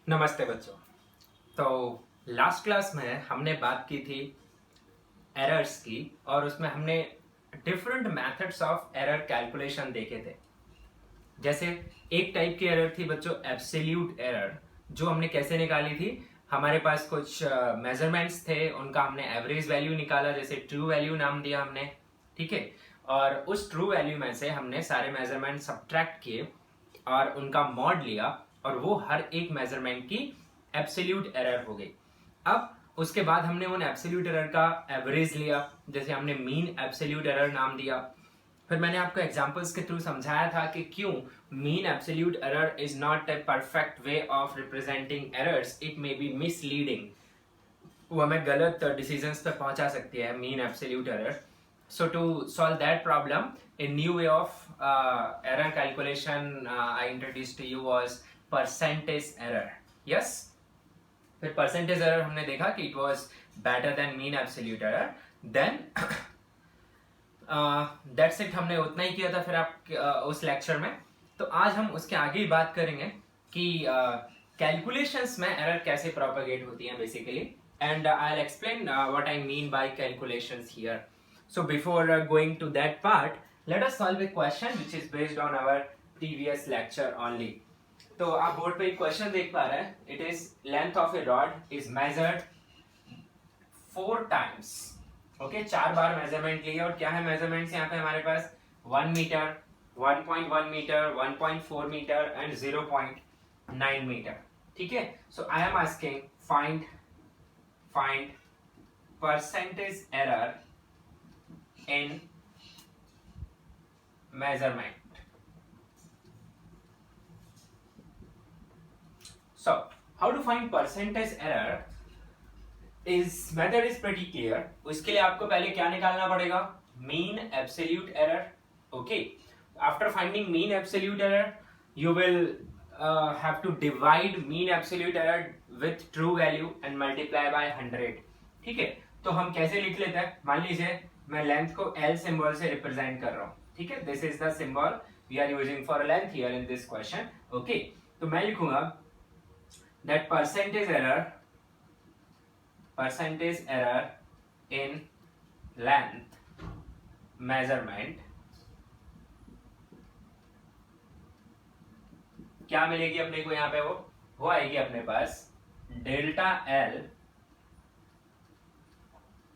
नमस्ते बच्चों। तो लास्ट क्लास में हमने बात की थी एरर्स की और उसमें हमने different methods of error calculation देखे थे। जैसे एक टाइप की एरर थी बच्चों एब्सोल्यूट एरर, जो हमने कैसे निकाली थी। हमारे पास कुछ मेजरमेंट्स थे, उनका हमने एवरेज वैल्यू निकाला, जैसे ट्रू वैल्यू नाम दिया हमने, ठीक है। और उस ट्रू वैल्यू में से हमने सारे मेजरमेंट सब्ट्रैक्ट किए और उनका मॉड लिया और वो हर एक मेजरमेंट की एब्सोल्यूट एरर हो गई। अब उसके बाद हमने उन एब्सोल्यूट एरर का एवरेज लिया, जैसे हमने मीन एब्सोल्यूट एरर नाम दिया। फिर मैंने आपको एग्जांपल्स के थ्रू समझाया था कि क्यों mean absolute error is not a perfect way of representing errors, it may be misleading. वो हमें गलत डिसीजंस पे पहुंचा सकती है mean absolute error. So to solve that problem, a new way of error calculation I introduced to you was percentage error. Yes? फिर percentage error हमने देखा कि it was better than mean absolute error. Then that's it, हमने उतना ही किया था फिर आप उस लेक्चर में। तो आज हम उसके आगे ही बात करेंगे कि कैलकुलेशंस में एरर कैसे प्रोपेगेट होती हैं basically, and I'll explain what I mean by calculations here. So before going to that part, let us solve a question which is based on our previous lecture only. तो आप board पे एक question देख पा रहे हैं। It is length of a rod is measured 4 times. Okay, 4 बार measurement लिए और क्या है मेजरमेंट्स यहाँ पे हमारे पास 1 metre, 1.1 metre, 1.4 metre and 0.9 metre. ठीक है। So I am asking find percentage error in measurement. So how to find percentage error is method is pretty clear. उसके लिए आपको पहले क्या निकालना पड़ेगा? mean absolute error. Okay, after finding mean absolute error you will have to divide mean absolute error with true value and multiply by 100. ठीक है। तो हम कैसे लिख लेते हैं? मान लीजिए मैं लेंथ को L सिंबल से रिप्रेजेंट कर रहा हूँ, ठीक है। This is the symbol we are using for length here in this question. Okay, तो मैं लिखूंगा that percentage error in length measurement क्या मिलेगी अपने को यहाँ पे? वो आएगी अपने पास delta L,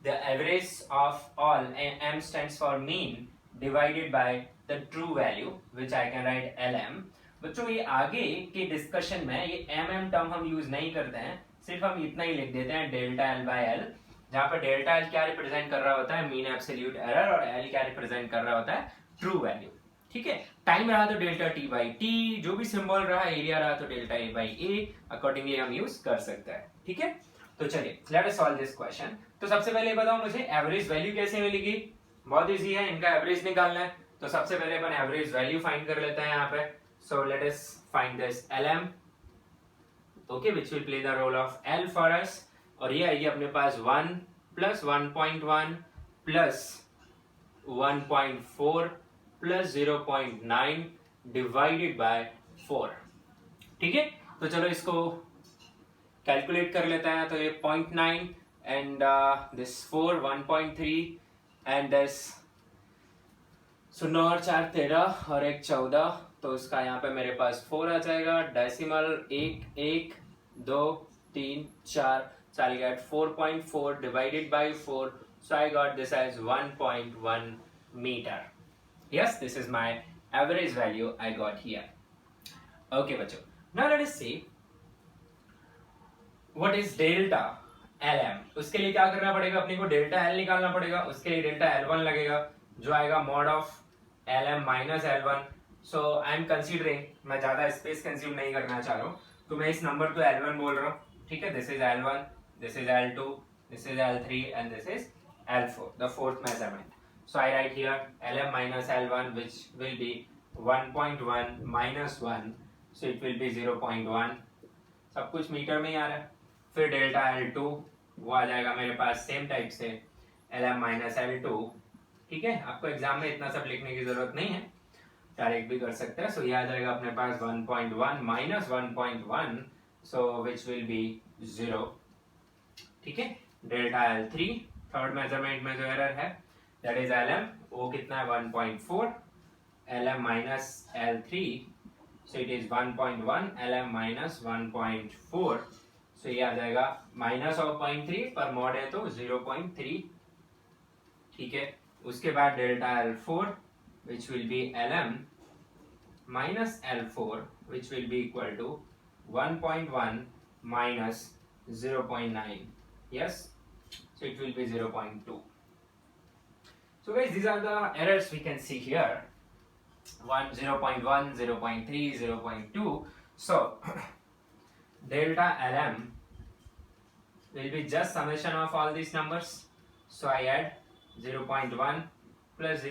the average of all, m stands for mean, divided by the true value which I can write lm. बच्चों ये आगे के डिस्कशन में ये mm टर्म हम यूज नहीं करते हैं, सिर्फ हम इतना ही लिख देते हैं डेल्टा एल बाय एल, जहां पर डेल्टा एल क्या रिप्रेजेंट कर रहा होता है? मीन एब्सोल्यूट एरर, और एल क्या रिप्रेजेंट कर रहा होता है? True value. ठीक है। टाइम रहा तो डेल्टा टी बाई टी, जो भी सिंबल रहा, एरिया रहा तो delta A by A, accordingly हम यूज कर सकते हैं। ठीक है। तो चलिए let us solve this question. तो सबसे पहले बताओ मुझे एवरेज वैल्यू कैसे मिलेगी? बहुत इजी है, इनका एवरेज निकालना है। तो सबसे पहले अपन एवरेज वैल्यू फाइंड कर लेते हैं यहाँ पे। So let us find this lm, okay, which will play the role of l for us. और ये आएगी अपने पास 1 plus 1.1 plus 1.4 plus 0.9 divided by 4। ठीक है। तो चलो इसको कैलकुलेट कर लेते हैं। तो ये 0.9 एंड दिस 4 1.3 एंड दिस 0 और 4 13 और 1 14, तो उसका यहाँ पे मेरे पास 4 आ जाएगा। Decimal 1 1 2 3 4, so I'll get 4.4 divided by 4, so I got this as 1.1 meter. Yes, this is my average value I got here. Okay बच्चों, now let us see what is delta lm. उसके लिए क्या करना पड़ेगा? अपने को डेल्टा एल निकालना पड़ेगा। उसके लिए डेल्टा L1 लगेगा, जो आएगा mod of lm minus L1। So I M considering, मैं ज्यादा स्पेस कंज्यूम नहीं करना चाह रहा हूँ, तो मैं इस नंबर को L1 बोल रहा हूँ। ठीक है। This is L1, this is L2, this is L3 and this is L4, the fourth measurement. So I right here lm minus L1 which will be 1.1 minus 1, so it will be 0.1। सब कुछ metre में ही आ रहा है। फिर delta L2 वो आ जाएगा मेरे पास सेम टाइप से lm माइनस L2। ठीक है। आपको एग्जाम में इतना सब लिखने की जरूरत नहीं है, डायरेक्ट भी कर सकते हैं। सो ये आ जाएगा अपने पास 1.1 minus 1.1, so which will be 0. ठीक है, डेल्टा L3 थर्ड मेजरमेंट में जो एरर है दैट इज LM, वो कितना है 1.4, LM minus L3 so it is 1.1, LM minus 1.4, so ये आ जाएगा माइनस ऑफ 0.3 पर मॉड है तो 0.3. ठीक है, उसके बाद delta L4 which will be LM minus L4 which will be equal to 1.1 minus 0.9. Yes, so it will be 0.2. So guys, these are the errors we can see here. 0.1, 0.3, 0.2. So delta LM will be just summation of all these numbers. So I add 0.1 plus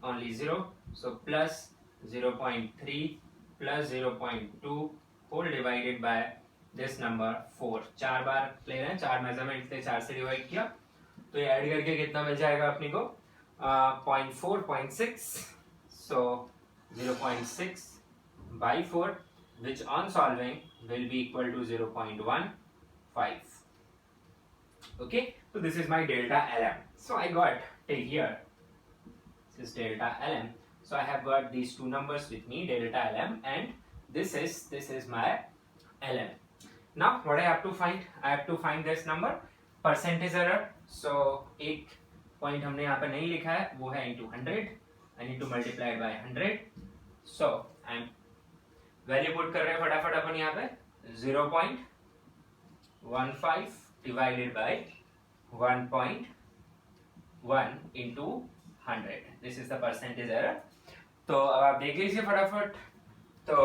only 0. So plus 0.3 plus 0.2 whole divided by this number 4. 4 बार ले रहे हैं, 4 measurement थे, 4 से divide किया तो ये add करके कितना मिल जाएगा अपने को 0.4, 0.6. so 0.6 by 4 which on solving will be equal to 0.15. okay, so this is my delta LM. so I got take here this is delta LM. so I have got these two numbers with me, delta LM, and this is my LM. now what I have to find, I have to find this number percentage error. so एक point हमने यहाँ पे नहीं लिखा है, वो है into 100. I need to multiply by 100. so I am value put कर रहे हैं फटाफट अपन यहाँ पे 0.15 divided by 1.1 into 100. this is the percentage error. तो अब आप देख लीजिए फटाफट. तो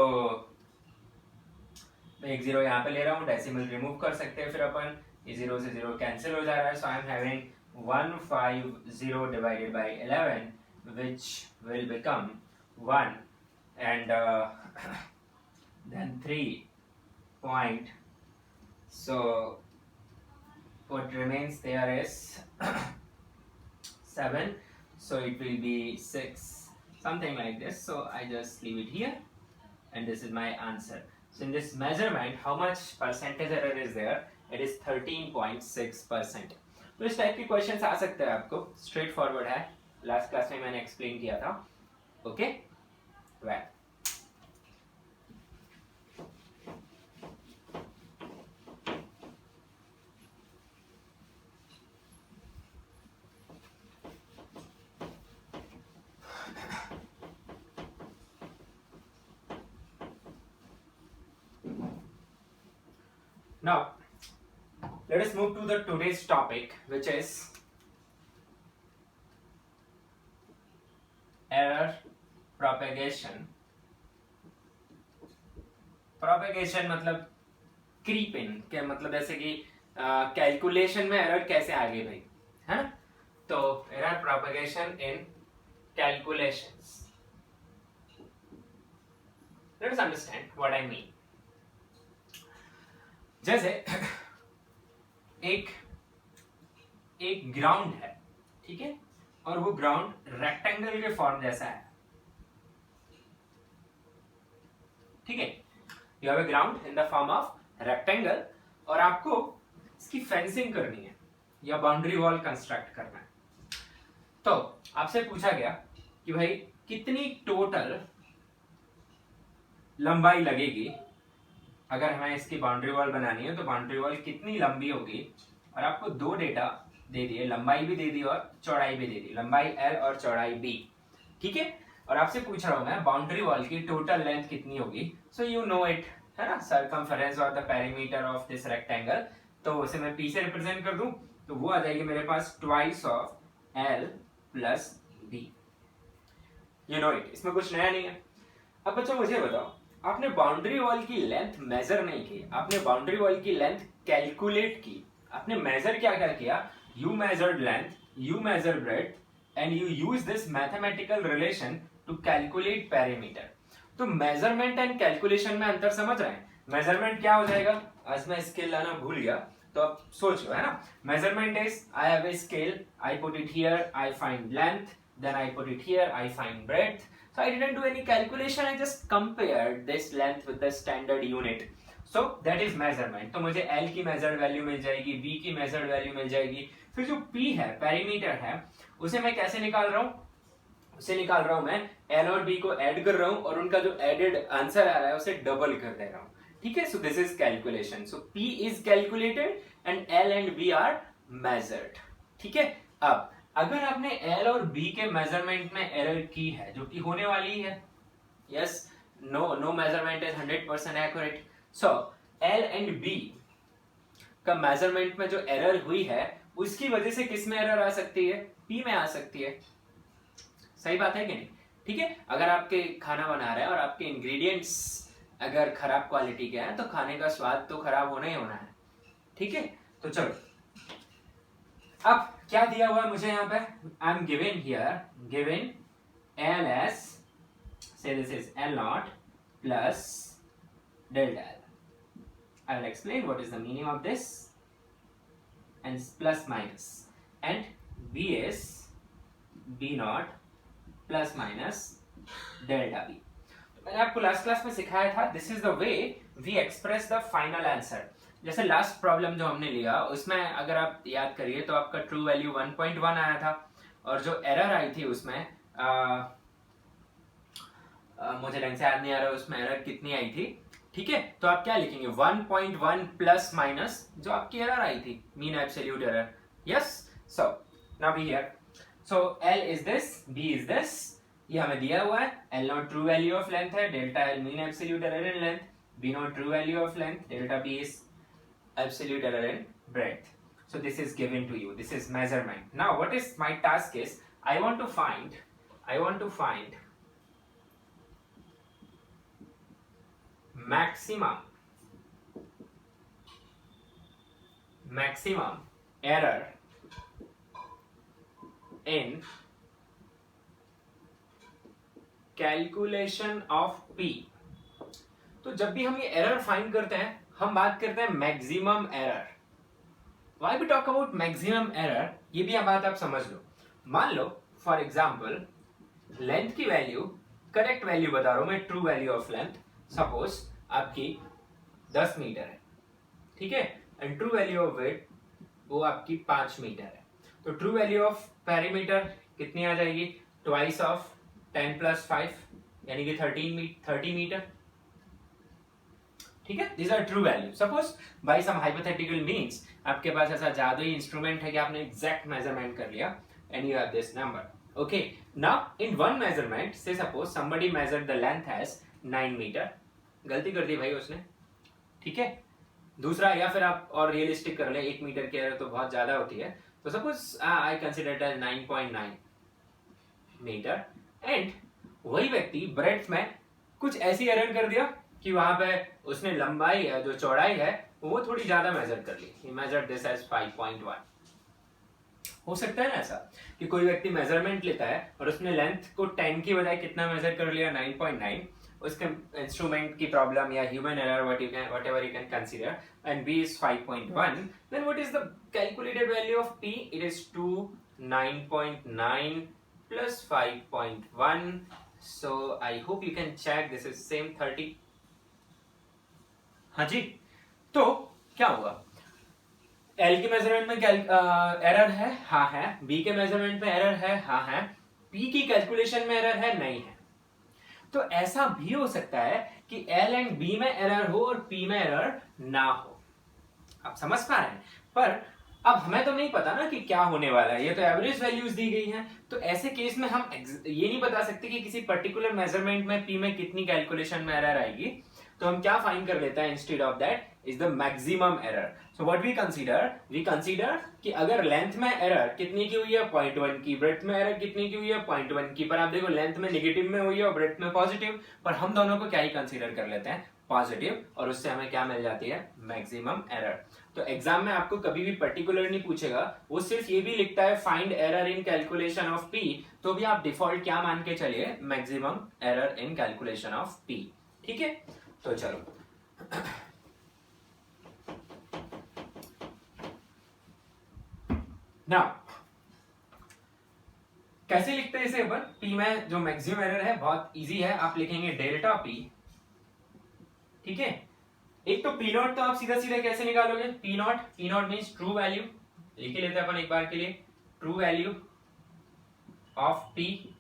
मैं एक 0 यहाँ पे ले रहा हूँ, डेसिमल रिमूव कर सकते हैं फिर अपन, ये 0 से 0 कैंसिल हो जा रहा है. So I am having 150 divided by 11 which will become 1 and then 3 point. so what remains there is 7, so it will be 6, something like this. so I just leave it here and this is my answer. so in this measurement how much percentage error is there? it is 13.6%. तो इस type के questions आ सकते हैं आपको, straight forward है, last class में मैंने explain किया था. Okay well now let us move to the today's topic which is error propagation. propagation मतलब creep in के मतलब जैसे कि कैलकुलेशन में एरर कैसे आ गई भाई, है ना. तो error propagation in calculations. let us understand what I mean. जैसे एक ग्राउंड है, ठीक है, और वो ग्राउंड रेक्टेंगल के फॉर्म जैसा है. ठीक है, you have a ground in the form of rectangle और आपको इसकी फेंसिंग करनी है या बाउंड्री वॉल कंस्ट्रक्ट करना है. तो आपसे पूछा गया कि भाई कितनी टोटल लंबाई लगेगी अगर हमें इसकी बाउंड्री वॉल बनानी है, तो बाउंड्री वॉल कितनी लंबी होगी. और आपको दो डेटा दे दिए, लंबाई भी दे दी और चौड़ाई भी दे दी, लंबाई L और चौड़ाई B. ठीक है, और आपसे पूछ रहा हूं मैं बाउंड्री वॉल की टोटल लेंथ कितनी होगी. सो यू नो इट, है ना, सर्कमफेरेंस और the perimeter of this rectangle. तो उसे मैं P से रिप्रेजेंट कर दूं तो वो आ जाएगी मेरे पास twice of L plus B. You know it, इसमें कुछ नया नहीं है. अब बच्चों मुझे बताओ, आपने बाउंड्री वॉल की लेंथ मेजर नहीं की, आपने बाउंड्री वॉल की लेंथ कैलकुलेट की. आपने मेजर क्या क्या किया, you measured length, you measured breadth and you use this mathematical relation to calculate perimeter. तो मेजरमेंट एंड कैलकुलेशन में अंतर समझ रहे हैं. मेजरमेंट क्या हो जाएगा, आज मैं स्केल लाना भूल गया तो आप सोच लो, है ना. Measurement is I have a scale, I put it here, I find length, then I put it here, I find breadth. So I didn't do any calculation, I just compared this length with the standard unit. So that is measurement. तो मुझे L की measured value मिल जाएगी, B की measured value मिल जाएगी। फिर जो P है, perimeter है, उसे मैं कैसे निकाल रहा हूँ? उसे निकाल रहा हूं मैं L और B को ऐड कर रहा हूं और उनका जो एडेड आंसर आ रहा है उसे डबल कर दे रहा हूं। ठीक है, so this is calculation. So P is calculated and L and B are measured. ठीक है, अब अगर आपने L और B के मेजरमेंट में एरर की है, जो कि होने वाली है, yes, no measurement is 100% accurate, so L and B का मेजरमेंट में जो एरर हुई है उसकी वजह से किस में एरर आ सकती है? P में आ सकती है। सही बात है कि नहीं? ठीक है, अगर आपके खाना बना रहे हैं और आपके इंग्रेडिएंट्स अगर खराब क्वालिटी के हैं तो खाने का स्वाद तो खराब होना ही होना है। ठीक है, तो चलो अब क्या दिया हुआ है मुझे यहाँ पे? I am given here, given L S, say this is L not plus delta L. I will explain what is the meaning of this, and plus minus, and B is B naught plus minus delta B. मैंने आपको last class में सिखाया था, this is the way we express the final answer. जैसे last problem जो हमने लिया उसमें अगर आप याद करिए तो आपका ट्रू वैल्यू 1.1 आया था और जो एरर आई थी उसमें मुझे ढंग से याद नहीं आ रहा उसमें एरर कितनी आई थी। ठीक है, तो आप क्या लिखेंगे? 1.1 प्लस माइनस जो आपकी एरर आई थी, mean absolute error. Yes, so now be here, so L is this, B is this, ये हमें दिया हुआ है। L not true value of length है, delta L mean absolute error in length, B not true value of length, delta B is absolute error in breadth. So this is given to you, this is measurement. Now what is my task is, I want to find maximum error in calculation of P। तो जब भी हम ये error find करते हैं हम बात करते हैं maximum error. Why we talk about maximum error, ये भी बात आप समझ लो। मान लो फॉर एग्जांपल लेंथ की वैल्यू, करेक्ट वैल्यू बता रहा हूं मैं, true value of length suppose आपकी 10 मीटर है। ठीक है, and true value of width वो आपकी 5 मीटर है। तो ट्रू वैल्यू ऑफ पेरीमीटर कितनी आ जाएगी? ट्वाइस ऑफ 10 प्लस 5 यानी कि 30 मीटर। ठीक है, these are true value. Suppose by some hypothetical means आपके पास ऐसा जादुई इंस्ट्रूमेंट है कि आपने एग्जैक्ट मेजरमेंट कर लिया and you have this number. Okay, now in one measurement, say suppose somebody measured the length as 9 meter, गलती कर दी भाई उसने। ठीक है, दूसरा या फिर आप और रियलिस्टिक कर ले, 1 मीटर की एरर तो बहुत ज्यादा होती है, तो suppose I consider as 9.9 metre and वही व्यक्ति ब्रेड्थ में कुछ ऐसी एरर कर दिया कि वहां पे उसने लंबाई है, जो चौड़ाई है वो थोड़ी ज्यादा मेजर कर ली। He measured this as 5.1। हो सकता है ना ऐसा कि कोई व्यक्ति मेजरमेंट लेता है और उसने लेंथ को 10 की बजाय कितना मेजर कर लिया? 9.9। उसके इंस्ट्रूमेंट की प्रॉब्लम या human error whatever you can consider, and B is 5.1, then what is the calculated value of P? It is 9.9 plus 5.1, so I hope you can check, this is same 30। हाँ जी, तो क्या हुआ? L के measurement में error है, हाँ है। B के मेजरमेंट में एरर है, हाँ है। P की कैलकुलेशन में एरर है, नहीं है। तो ऐसा भी हो सकता है कि L एंड B में एरर हो और P में एरर ना हो। आप समझ पा रहे हैं? पर अब हमें तो नहीं पता ना कि क्या होने वाला है, ये तो एवरेज वैल्यूज दी गई हैं। तो ऐसे केस में हम ये नहीं बता सकते कि किसी पर्टिकुलर मेजरमेंट में P में कितनी कैलकुलेशन में एरर आएगी। तो हम क्या फाइंड कर लेते हैं? Instead of that is the maximum error. So what we consider कि अगर लेंथ में एरर कितनी की हुई है? 0.1 की। ब्रेड्थ में एरर कितनी की हुई है? 0.1 की। पर आप देखो लेंथ में नेगेटिव में हुई है और ब्रेड्थ में पॉजिटिव, पर हम दोनों को क्या ही कंसीडर कर लेते हैं? पॉजिटिव, और उससे हमें क्या मिल जाती है? Maximum error. तो एग्जाम में आपको कभी भी पर्टिकुलर नहीं पूछेगा, वो सिर्फ ये भी लिखता है find error in calculation of P, तो भी आप डिफॉल्ट क्या मान के चलिए? Maximum error in calculation of P। ठीक है, तो चलो नाउ कैसे लिखते हैं इसे अपन? P में जो मैक्सिमम एरर है बहुत इजी है, आप लिखेंगे डेल्टा P। ठीक है, एक तो पी नॉट तो आप सीधा सीधा कैसे निकालोगे, P not means true value, लिख ही लेते हैं अपन एक बार के लिए, ट्रू वैल्यू ऑफ पी,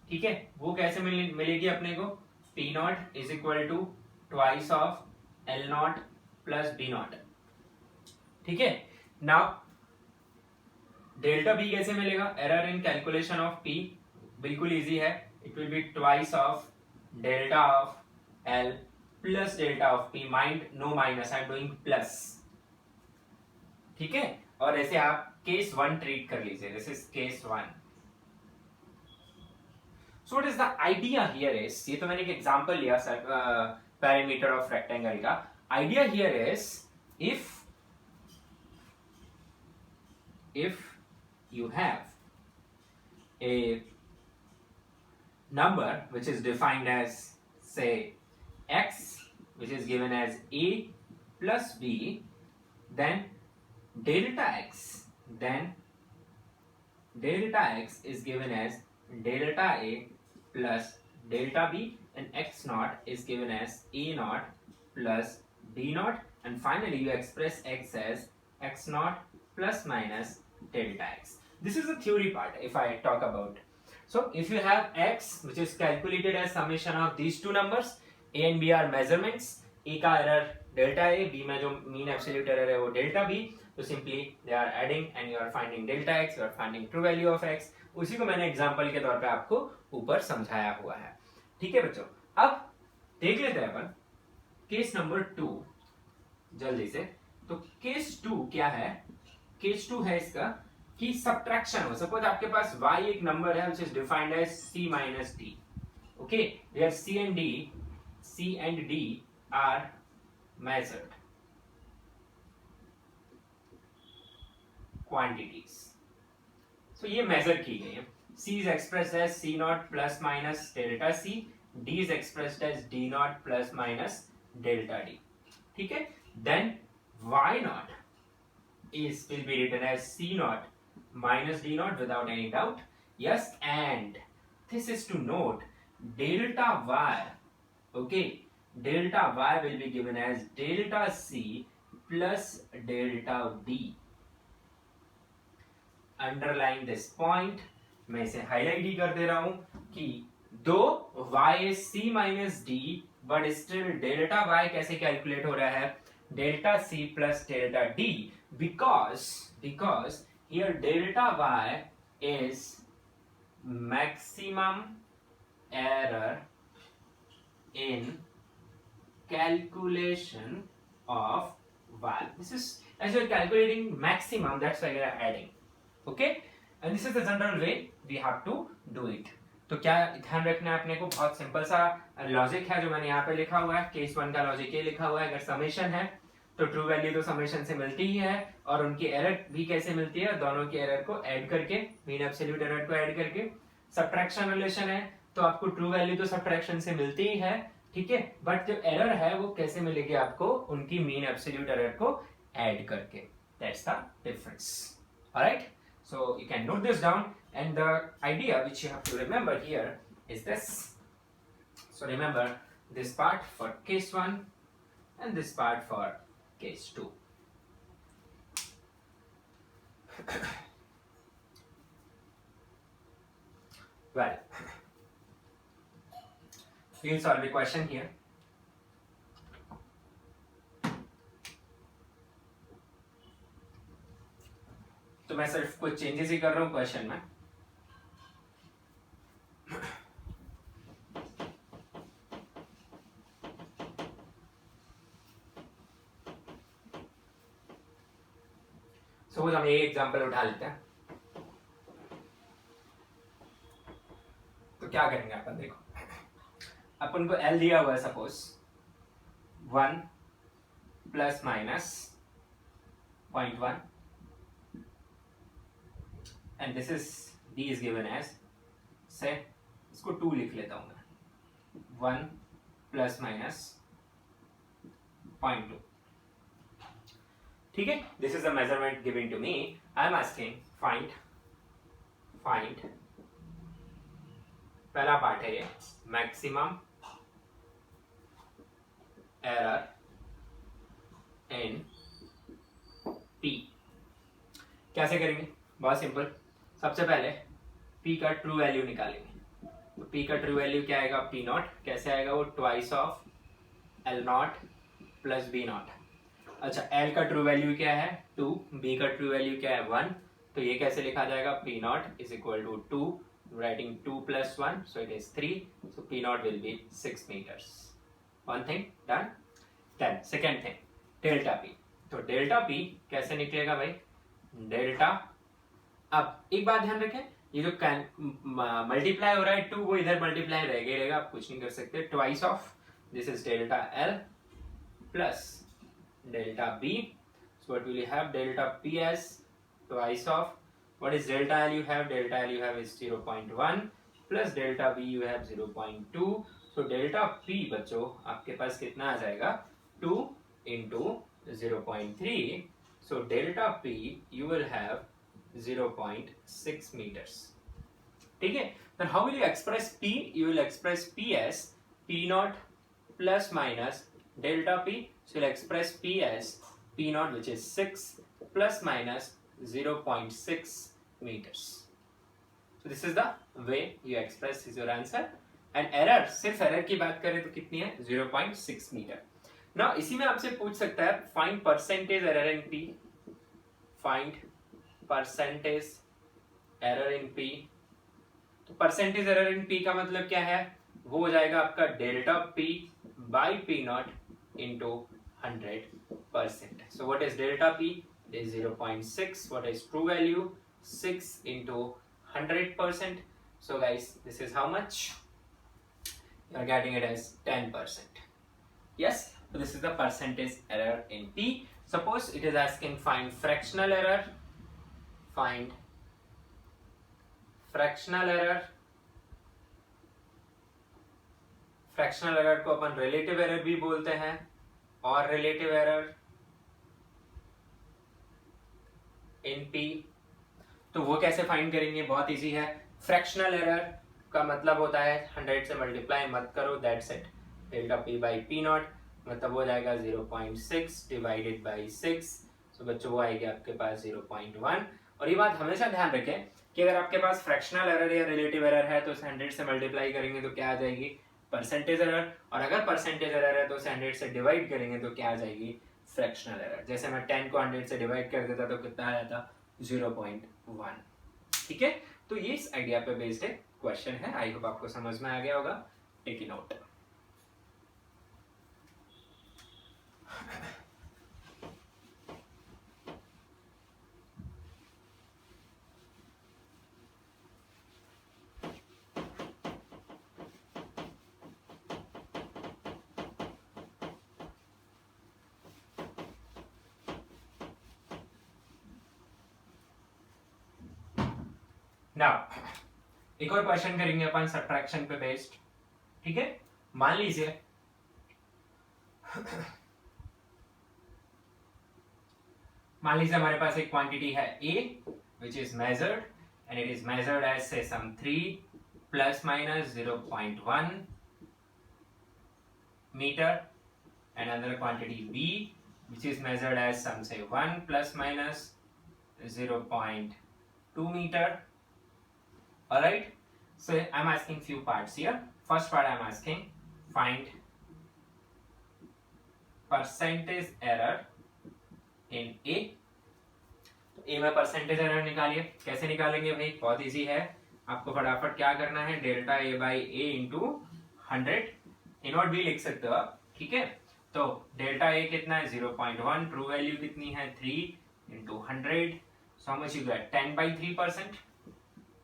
ठीक है, वो कैसे मिलेगी अपने को, P naught is equal to twice of L not plus B naught, ठीक है। नाउ डेल्टा बी कैसे मिलेगा, error in calculation of P, बिल्कुल इजी है, it will be twice of delta of L plus delta of P, mind no minus, I am doing plus, ठीक है। और ऐसे आप केस 1 ट्रीट कर लीजिए, this is case 1। So what is the idea here is, ये तो मैंने एक एग्जांपल लिया सर पैरामीटर ऑफ रेक्टेंगल का, idea here is if you have a number which is defined as say x, which is given as a plus b, then delta x is given as delta a plus delta b, and x naught is given as a naught plus b naught, and finally you express x as x naught plus minus delta x. This is the theory part if I talk about. So if you have x which is calculated as summation of these two numbers, a and b are measurements, a का error delta a, b में जो mean absolute error है वो delta b, तो simply they are adding and you are finding delta x, you are finding true value of x, उसी को मैंने example के तौर पे आपको ऊपर समझाया हुआ है, ठीक है बच्चों। अब देख लेते हैं अपन केस नंबर 2 जल्दी से। तो केस 2 क्या है, केस 2 है इसका कि सब्ट्रैक्शन हो, सपोज आपके पास y एक नंबर है which is defined as c minus d, okay, where c and d are measured quantities, so ये measure की गई है, c is expressed as c naught plus minus delta c, d is expressed as d naught plus minus delta d, ठीक है। then y naught will be written as c naught minus d naught without any doubt, yes, and this is to note delta y, okay, delta y will be given as delta c plus delta d, underline this point, मैं इसे highlight ही कर दे रहा हूं कि दो y is c minus d but still delta y कैसे calculate हो रहा है, delta c plus delta d, because here delta y is maximum error in calculation of y. This is as you are calculating maximum, that's why we are adding, okay, and this is the general way we have to do it. तो क्या ध्यान रखना है अपने को, बहुत simple सा logic है जो मैंने यहाँ पे लिखा हुआ है, केस 1 का लॉजिक ये लिखा हुआ है, अगर समेशन है तो ट्रू वैल्यू तो समेशन से मिलती ही है, और उनकी एरर भी कैसे मिलती है, दोनों की एरर को ऐड करके, मीन एब्सोल्यूट एरर को ऐड करके। सब्ट्रैक्शन रिलेशन है तो आपको ट्रू वैल्यू तो सब्ट्रैक्शन से मिलती ही है, ठीक है, बट जो एरर है वो कैसे मिलेगी आपको, उनकी मीन एब्सोल्यूट एरर को ऐड करके, that's the difference, alright. So you can note this down, and the idea which you have to remember here is this. So remember this part for case 1 and this part for case 2. Well, we will solve a question here. तो मैं सिर्फ कुछ changes ही कर रहा हूं question में। Suppose हम ये एग्जांपल उठा लेते हैं, तो क्या करेंगे अपन, देखो अपन को L दिया हुआ है, suppose 1 plus minus 0.1, and this is d is given as, say इसको 2 लिख लेता हूं मैं, 1 प्लस माइनस 0.2, ठीक है। This is the measurement given to me, I am asking find पहला पार्ट है ये, मैक्सिमम एरर इन P। कैसे करेंगे? बहुत सिंपल। सबसे पहले P का ट्रू वैल्यू निकालेंगे। तो P का ट्रू वैल्यू क्या आएगा? P not. कैसे आएगा वो? Twice of L not plus B not. अच्छा, L का ट्रू वैल्यू क्या है? 2। B का ट्रू वैल्यू क्या है? 1। तो ये कैसे लिखा जाएगा? P naught is equal to 2, writing 2 plus 1, so it is 3. So P naught will be 6 meters. One thing done. Then second thing, delta P. तो delta P कैसे निकलेगा भाई? डेल्टा, अब एक बात ध्यान रखें, ये जो मल्टीप्लाई हो रहा है 2, वो इधर मल्टीप्लाई रहेगा, आप कुछ नहीं कर सकते। Twice of this is delta L plus delta B. So what will you have? Delta P as twice of what is delta L you have? Delta L you have is 0.1 plus delta B you have 0.2. So delta P बच्चों आपके पास कितना आ जाएगा? 2 into 0.3. So delta P you will have 0.6 meters. ठीक है? Then how will you express P? You will express P as P naught plus minus delta P. So you'll express P as P naught, which is 6 plus minus 0.6 meters. So this is the way you express is your answer. And error, सिर्फ error की बात करें तो कितनी है? 0.6 meter. Now इसी में आपसे पूछ सकता है find percentage error in P. Find percentage error in P. तो percentage error in P का मतलब क्या है? वो हो जाएगा आपका delta P by P naught into 100%. So what is delta P? It is 0.6. What is true value? 6 into 100%. So guys, this is how much? You are getting it as 10%. Yes, so this is the percentage error in P. Suppose it is asking find fractional error. Find fractional error. Fractional error को अपन relative error भी बोलते हैं, और relative error in P। तो वो कैसे find करेंगे? बहुत इजी है। फ्रैक्शनल एरर का मतलब होता है 100 से मल्टीप्लाई मत करो, that's it. Delta P by P not मतलब हो जाएगा 0.6 डिवाइडेड बाई 6। सो बच्चों वो आएगी आपके पास 0.1। और ये बात हमेशा ध्यान रखें कि अगर आपके पास फ्रैक्शनल एरर या रिलेटिव एरर है तो उसे 100 से मल्टीप्लाई करेंगे तो क्या आ जाएगी? Percentage error. और अगर परसेंटेज एरर है तो उसे 100 से डिवाइड करेंगे तो क्या आ जाएगी? Fractional error. जैसे मैं 10 को 100 से डिवाइड कर देता तो कितना आ जाता? 0.1। ठीक है, तो ये इस आइडिया पे बेस्ड है क्वेश्चन है। आई होप आपको समझ में आ गया होगा। Take note. नाउ एक और क्वेश्चन करेंगे अपन सब्ट्रैक्शन पे बेस्ड। ठीक है, मान लीजिए हमारे पास एक क्वांटिटी है A which is measured and it is measured as say some 3 plus minus 0.1 meter, and another quantity B which is measured as some say 1 plus minus 0.2 meter. Alright, so I'm asking few parts here. First part I'm asking find percentage error in A. तो A में percentage error निकालिए। कैसे निकालेंगे भाई? बहुत easy है। आपको फटाफट क्या करना है? Delta A by A into 100 A not be लिख सकते हो आप। ठीक है, तो डेल्टा A कितना है? 0.1। ट्रू वैल्यू कितनी है? 3 into 100। So much you get 10/3%.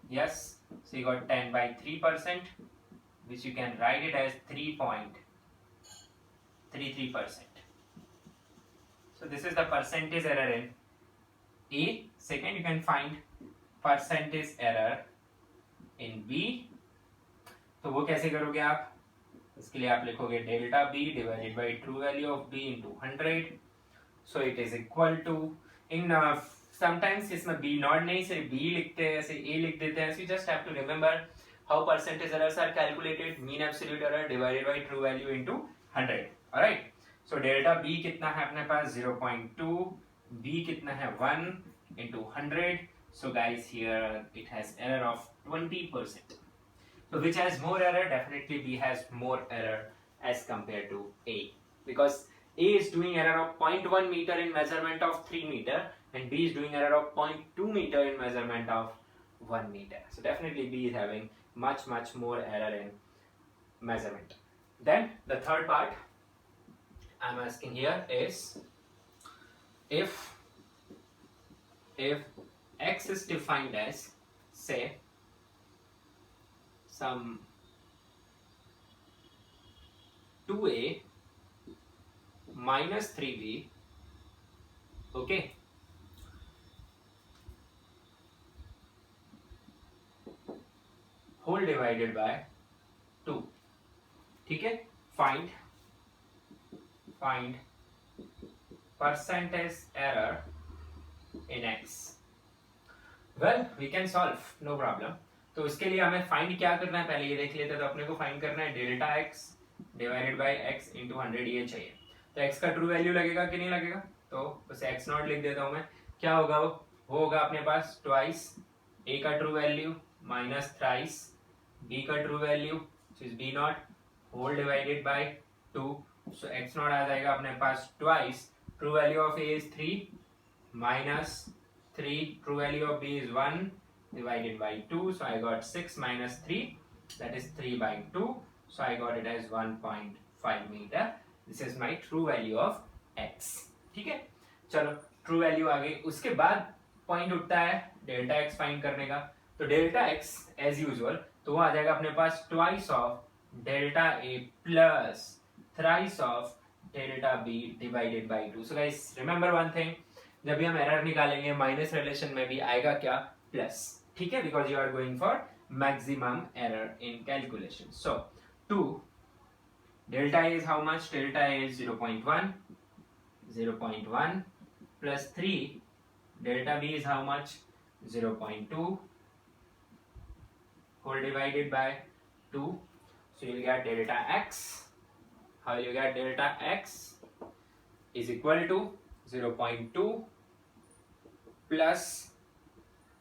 Yes, so you got 10/3%, which you can write it as 3.33%. So this is the percentage error in A. Second, you can find percentage error in B. तो वो कैसे करोगे आप? इसके लिए आप लिखोगे delta B divided by true value of B into 100. So it is equal to in sometimes इसमें B नॉट नहीं सिर्फ B लिखते हैं, ऐसे A लिख देते हैं. So you just have to remember how percentage errors are calculated. Mean absolute error divided by true value into 100. Alright. So delta B कितना है अपने पास 0.2, बी कितना है 1 into 100. So guys, here it has error of 20%. So which has more error? Definitely B has more error as compared to A, because A is doing error of 0.1 meter in measurement of 3 meter and B is doing error of 0.2 meter in measurement of 1 meter. So definitely B is having much more error in measurement. Then the third part I'm asking here is, if x is defined as, say, some 2a minus 3b, okay, whole divided by 2, ठीक है, find percentage error in x. Well, we can solve, no problem. तो इसके लिए हमें find क्या करना है, पहले ये देख लेते हैं। तो अपने को फाइंड करना है delta x divided by x into 100, ये चाहिए। तो x का ट्रू वैल्यू लगेगा कि नहीं लगेगा, तो उसे x नॉट लिख देता हूँ मैं। क्या होगा वो होगा अपने पास ट्वाइस a का true value minus thrice b का true value is b not whole divided by 2। So x not आ जाएगा अपने पास twice true value of a is 3 minus 3, true value of b is 1 divided by 2, so I got 6 minus 3, that is 3 by 2, so I got it as 1.5 meter. This is my true value of x. ठीक है, चलो true value आ गई। उसके बाद point उठता है delta x find करने का। तो डेल्टा x एज यूजुअल तो वो आ जाएगा अपने पास twice of delta a plus thrice of delta b divided by 2। So guys remember one thing, जब भी हम एरर निकालेंगे माइनस रिलेशन में भी आएगा क्या, प्लस, ठीक है, because you are going for maximum error in calculation. So 2 delta is how much, delta is 0.1 plus 3 delta B is how much 0.2 whole divided by 2, so you'll get delta x. How will you get delta x is equal to 0.2 plus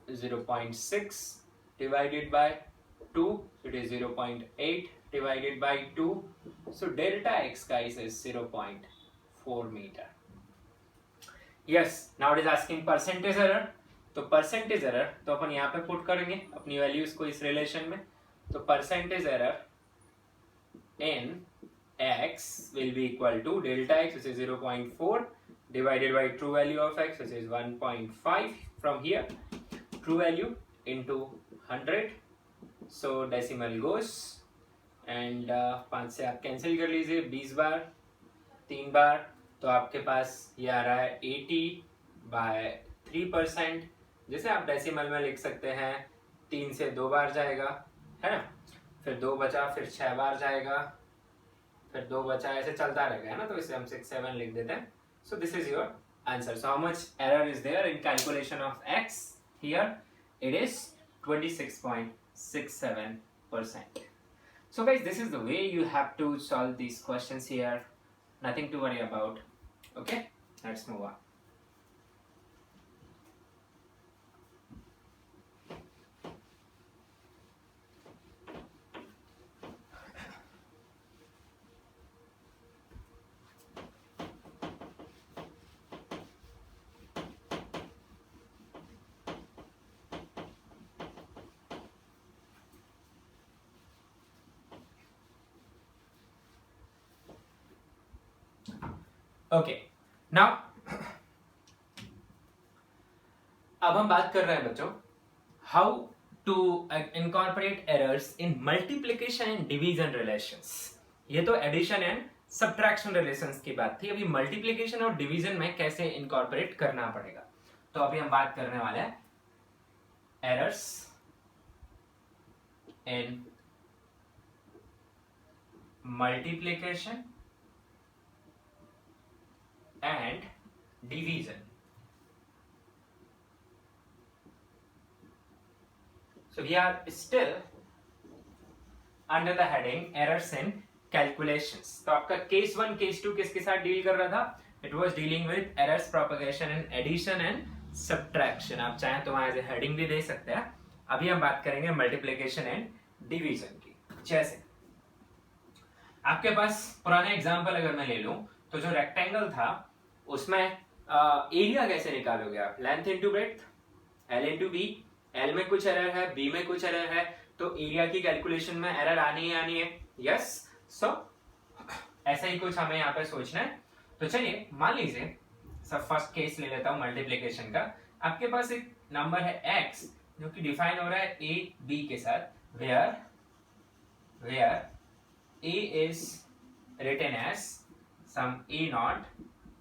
0.6 divided by 2, so it is 0.8 divided by 2, so delta x guys is 0.4 meter. Yes, now it is asking percentage error, तो percentage error तो अपन यहाँ पे put करेंगे अपनी values को इस relation में। तो percentage error in x will be equal to delta x, which is 0.4 divided by true value of x, which is 1.5 from here, true value into 100, so decimal goes and 5 से आप cancel कर लीजिए, 20 बार 3 बार, तो आपके पास ये आ रहा है 80 by 3%, जिसे आप डेसिमल में लिख सकते हैं 3 से 2 बार जाएगा, है ना, फिर 2 बचा, फिर 6 बार जाएगा, फिर 2 बचा, ऐसे चलता रहेगा, है ना, तो इसे हम 6 7 लिख देते हैं। So this is your answer. So how much error is there in calculation of x here, it is 26.67%. So guys, this is the way you have to solve these questions here, nothing to worry about. Okay, let's move on. Okay now अब हम बात कर रहे हैं बच्चों how to incorporate errors in multiplication and division relations. ये तो addition and subtraction relations की बात थी, अभी मल्टीप्लिकेशन और डिवीजन में कैसे इनकॉर्पोरेट करना पड़ेगा। तो अभी हम बात करने वाले हैं errors in multiplication and division. So we are still under the heading errors in calculations. तो आपका केस 1 केस 2 किसके साथ डील कर रहा था? It was dealing with errors propagation in addition and subtraction. आप चाहें तो वहां एज हेडिंग भी दे सकते हैं। अभी हम बात करेंगे मल्टीप्लिकेशन एंड डिवीजन की। जैसे आपके पास पुराना एग्जांपल अगर मैं ले लूं तो जो रेक्टेंगल था उसमें एरिया कैसे निकालोगे आप? Length into breadth, L into B. L में कुछ एरर है, बी में कुछ एरर है, तो एरिया की कैलकुलेशन में एरर आनी है आनी है। यस, सो ऐसा ही कुछ हमें यहाँ पे सोचना है। तो चलिए मान लीजिए सब फर्स्ट केस ले लेता हूं मल्टीप्लिकेशन का। आपके पास एक नंबर है x जो कि डिफाइन हो रहा है a b के साथ, where a is written as some a naught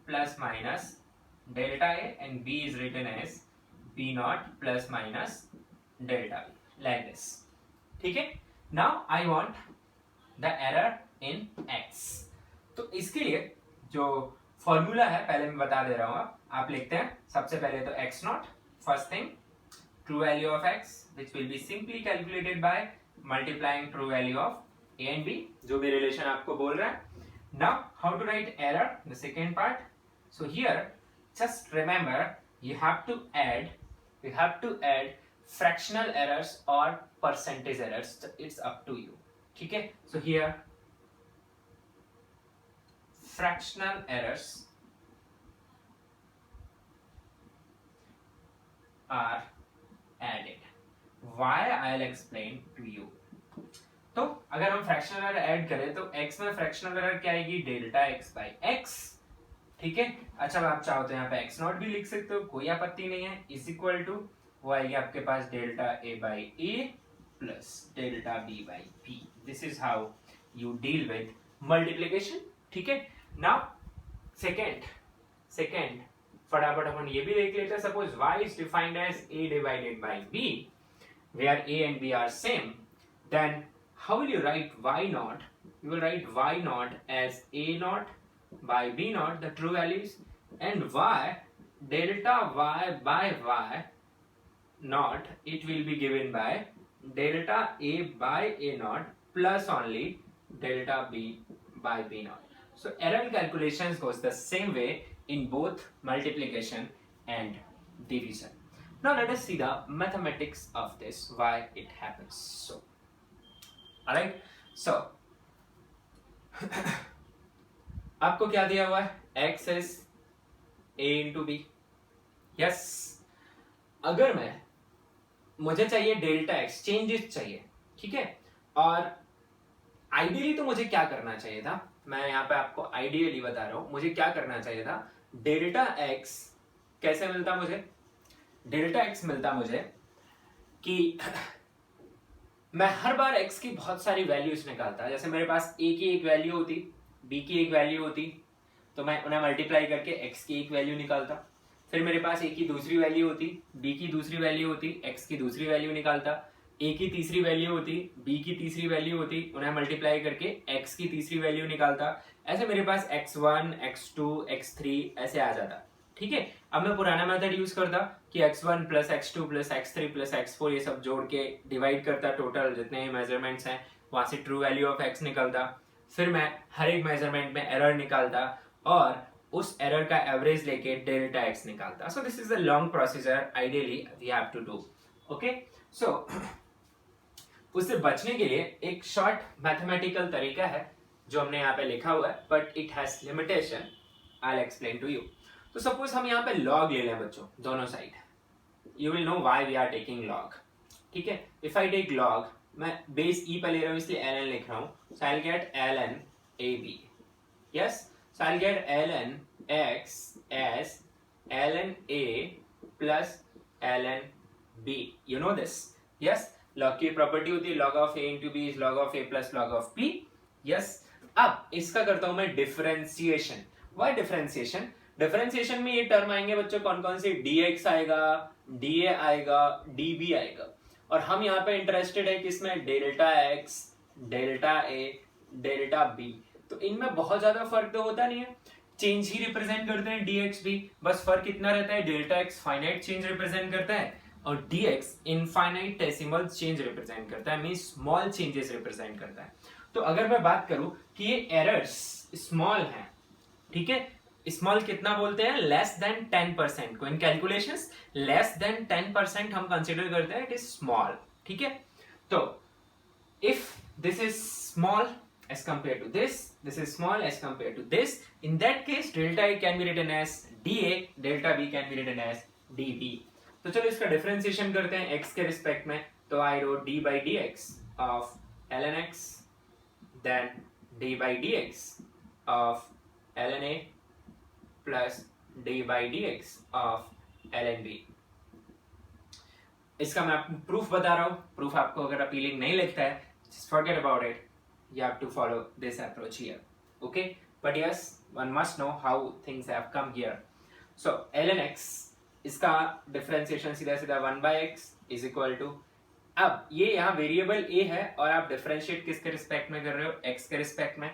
plus minus delta a and b is written as b naught plus minus delta b, like this. ठीक है? Now I want the error in x. तो इसके लिए जो formula है पहले मैं बता दे रहा हूं, आप लिखते हैं सबसे पहले तो x naught, first thing true value of x which will be simply calculated by multiplying true value of a and b, जो भी रिलेशन आपको बोल रहा है. Now how to write error, the second part. So here just remember you have to add fractional errors or percentage errors. It's up to you. ठीक है? So here fractional errors are added. Why I'll explain to you. तो अगर हम fractional error add करें तो x में fractional error क्या आएगी? Delta x by x. ठीक है? अच्छा, आप चाहो तो यहाँ पे x नॉट भी लिख सकते हो, कोई आपत्ति नहीं है. इज इक्वल टू वो आएगी आपके पास delta a by a plus delta b by b. This is how you deal with multiplication. ठीक है? नाउ सेकेंड फटाफट अपन ये भी देख लेते हैं. Suppose y is defined as a divided by b, where a and b are same, then how will you write y naught? You will write y naught as a naught by b naught, the true values, and y delta y by y naught, it will be given by delta a by a naught plus only delta b by b naught. So error calculations goes the same way in both multiplication and division. Now let us see the mathematics of this, why it happens so. Alright, so आपको क्या दिया हुआ है? x is a into b. Yes, अगर मुझे चाहिए delta x, changes चाहिए, ठीक है? और आइडियली तो मुझे क्या करना चाहिए था? मैं यहाँ पे आपको आइडियली बता रहा हूं, मुझे क्या करना चाहिए था? डेल्टा x कैसे मिलता मुझे? डेल्टा x मिलता मुझे कि मैं हर बार x की बहुत सारी वैल्यूज निकालता. जैसे मेरे पास a की एक वैल्यू होती, b की एक वैल्यू होती, तो मैं उन्हें मल्टीप्लाई करके x की एक वैल्यू निकालता. फिर मेरे पास a की दूसरी वैल्यू होती, b की दूसरी वैल्यू होती, x की दूसरी वैल्यू निकालता. a की तीसरी वैल्यू होती, b की तीसरी वैल्यू होती, उन्हें मल्टीप्लाई करके x की तीसरी वैल्यू निकालता. ऐसे मेरे पास x1, x2, x3 ऐसे आ जाता. ठीक है? अब मैं पुराना मेथड यूज करता कि x1 plus x2 plus x3 plus x4 ये सब जोड़ के डिवाइड करता टोटल जितने मेजरमेंट्स हैं, वहां से ट्रू वैल्यू ऑफ x निकलता. फिर मैं हर एक मेजरमेंट में एरर निकालता और उस एरर का एवरेज लेके डेल्टा x निकालता. So this is a long procedure, ideally we have to do. Okay, so उससे बचने के लिए एक शॉर्ट मैथमेटिकल तरीका है जो हमने यहाँ पे लिखा हुआ है, but it has limitation. I will explain to you. तो सपोज हम यहाँ पे लॉग ले लें बच्चों, दोनों side. You will know why we are taking log. ठीक है? इफ आई टेक लॉग, मैं बेस ई पे ले रहा हूँ इसलिए ln लिख रहा हूँ. So I will get ln ab. Yes, so I will get ln x as ln a plus ln b. You know this? Yes. Log की प्रॉपर्टी होती है log of a into b is log of a plus log of b. Yes, अब इसका करता हूं मैं differentiation. Why differentiation? Differentiation में ये टर्म आएंगे बच्चों कौन कौन से? dx आएगा, dA आएगा, db आएगा. और हम यहाँ पे इंटरेस्टेड है किसमें? Delta x, delta a, delta b. तो इनमें बहुत ज्यादा फर्क तो होता नहीं है, चेंज ही रिप्रेजेंट करते हैं dx भी. बस फर्क इतना रहता है, delta x finite change represent करता है और dx इनफाइनाइटेसिमल चेंज रिप्रेजेंट करता है, मींस स्मॉल चेंजेस रिप्रेजेंट करता है. तो अगर मैं बात करूं कि ये एरर्स स्मॉल हैं, ठीक है, स्मॉल कितना बोलते हैं, लेस देन 10% को इन कैलकुलेशंस लेस देन 10% हम कंसीडर करते हैं इट इज स्मॉल, ठीक है। तो if this is small as compared to this is small as compared to this, in that case delta A can be written as dA, delta B can be written as dB। तो चलो इसका differentiation करते हैं x के respect में। तो I wrote d by dx of ln x, then d by dx of ln A plus d by dx of ln B। इसका मैं आपको प्रूफ बता रहा हूँ, प्रूफ आपको अगर अपीलिंग नहीं लगता है just forget about it, you have to follow this approach here, okay, but yes one must know how things have come here। so ln x इसका डिफरेंशिएशन सीधा सीधा 1 by x is equal to, अब ये यहाँ variable a है और आप differentiate किसके रिस्पेक्ट में कर रहे हो, x के रिस्पेक्ट में,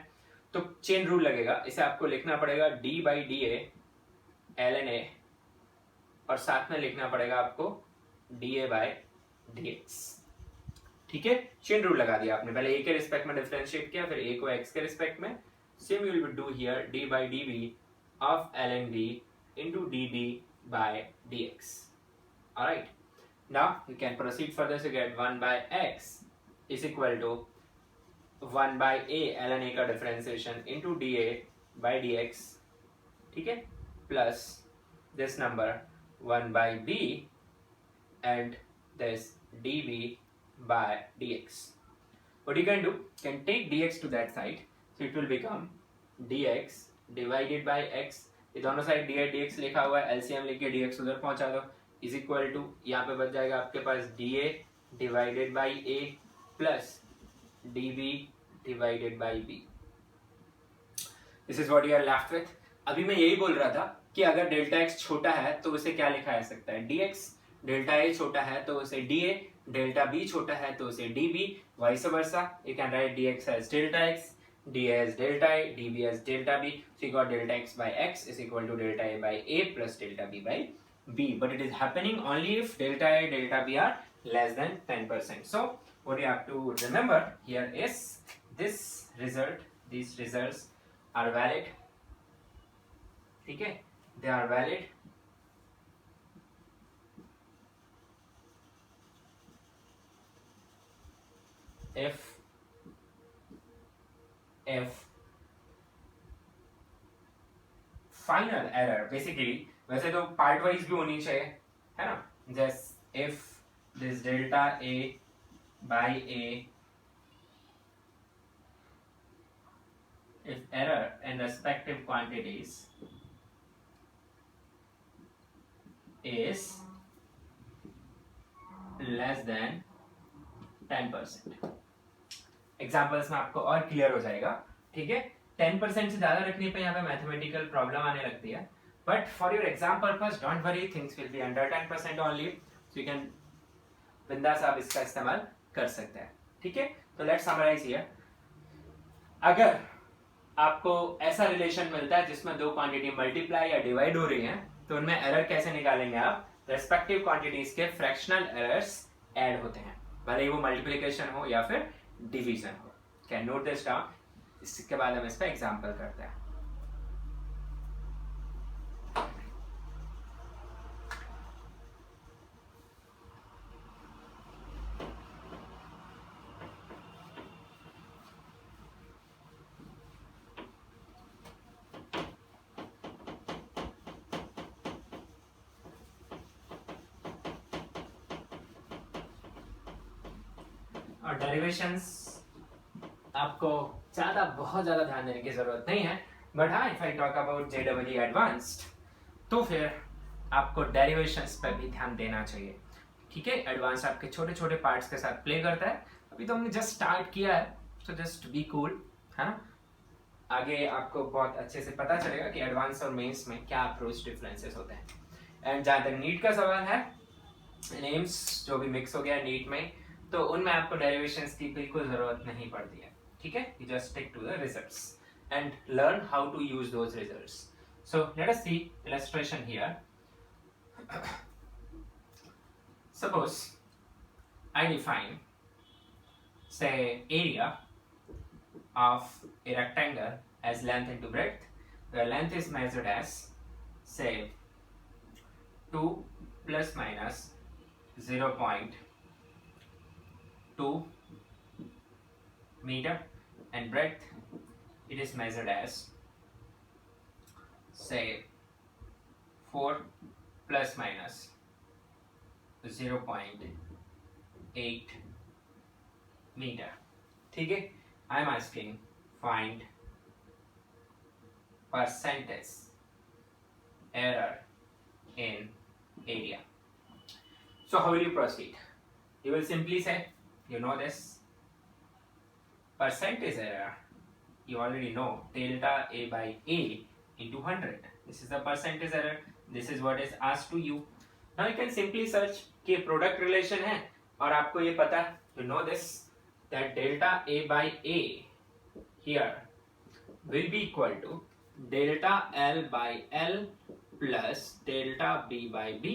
तो चेन रूल लगेगा, इसे आपको लिखना पड़ेगा d by da ln a और साथ में लिखना पड़ेगा आपको da by dx, ठीक है। चेन रूल लगा दिया आपने, पहले a के रिस्पेक्ट में डिफरेंशिएट किया, फिर a को x के रिस्पेक्ट में, same you will do here d by db of ln b into db by dx। alright, now you can proceed further to get 1 by x is equal to 1 by a ln a का differentiation into da by dx, ठीक है, plus this number 1 by b and this db by dx। what you can do, you can take dx to that side, so it will become dx divided by x, ये दोनों side dx लिखा हुआ है, LCM लेके dx उधर पहुंचा दो, is equal to यहाँ पे बच जाएगा आपके पास da divided by a plus db divided by b। this is what you are left with। अभी मैं यही बोल रहा था कि अगर डेल्टा x छोटा है तो उसे क्या लिखा जा सकता है, dx, डेल्टा a छोटा है तो उसे dA, डेल्टा b छोटा है तो उसे dB, vice versa, you can write dx as delta x, dA as delta a, dB as delta b, so you got delta x by x is equal to delta a by a plus delta b by b, but it is happening only if delta a, delta b are less than 10%। so what you have to remember here is this result, these results are valid, ठीक है, they are valid if final error, basically वैसे तो part wise भी होनी चाहिए, है ना, जैसे if this delta a by a, if error in respective quantities is less than 10%। Examples में आपको और क्लियर हो जाएगा, ठीक है। 10% से ज्यादा रखने पे यहाँ पे मैथमेटिकल प्रॉब्लम आने लगती है, but for your exam purpose don't worry, things will be under 10% only, so you can बिंदास आप इसका इस्तेमाल कर सकते हैं, ठीक है। तो लेट्स समराइज हियर, अगर आपको ऐसा रिलेशन मिलता है जिसमें दो क्वांटिटी मल्टीप्लाई या डिवाइड हो रही हैं, तो उनमें एरर कैसे निकालेंगे आप, रेस्पेक्टिव क्वांटिटीज के फ्रैक्शनल एरर्स ऐड होते हैं, भले ही वो मल्टीप्लिकेशन हो या फिर डिवीजन हो। कैन नोट दिस डाउन, इसके बाद हम इसका एग्जांपल करते हैं। और डेरिवेशंस आपको बहुत ज्यादा ध्यान देने की जरूरत नहीं है, बट हाँ if I talk about JEE advanced तो फिर आपको डेरिवेशंस पर भी ध्यान देना चाहिए, ठीक है। एडवांस आपके छोटे छोटे पार्ट्स के साथ प्ले करता है, अभी तो हमने जस्ट स्टार्ट किया है, तो जस्ट बी कूल, है ना। आगे आपको बहुत अच्छे से पता चलेगा कि एडवांस और मेंस में क्या अप्रोच डिफरेंसेस होते हैं। एंड जहाँ तक नीट का सवाल है, नेम्स जो भी मिक्स हो गया नीट में, तो उनमें आपको डेरिवेशंस की बिल्कुल जरूरत नहीं पड़ती है, ठीक है। You just stick to the results and learn how to use those results. So let us see illustration here. Suppose I define, say, area of a rectangle as length into breadth, where length is measured as, say, 2 plus minus 0.2 meter, and breadth it is measured as, say, 4 plus minus 0.8 meter. ठीक है, आई am asking find percentage error in area. So how will you proceed? You will simply say, you know this, percentage error, you already know, delta A by A into 100. This is the percentage error. This is what is asked to you. Now you can simply search कि product relation है और आपको ये पता है, you know this, that delta A by A here will be equal to delta L by L plus delta B by B,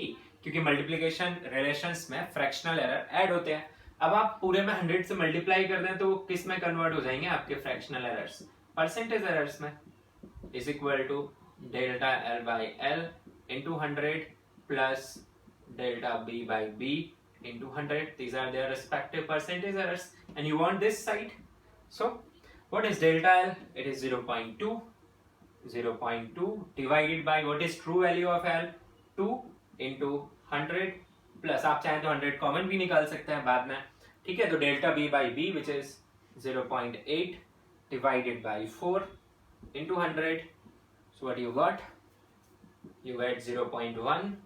क्योंकि multiplication relations में fractional error add होते हैं. अब आप पूरे में 100 से मल्टीप्लाई कर दें तो किस में कन्वर्ट हो जाएंगे आपके फ्रैक्शनल एरर्स, परसेंटेज एरर्स में. Is equal to delta L by L into 100 plus delta B by B into 100. These are their respective percentage errors and you want this side. So what is delta L? It is 0.2. 0.2 divided by what is true value of L, 2 into 100 plus आप चाहें तो 100 common भी निकाल सकते हैं बाद में. ठीक है, तो delta B by B which is 0.8 divided by 4 into 100. So what you got? You get 0.1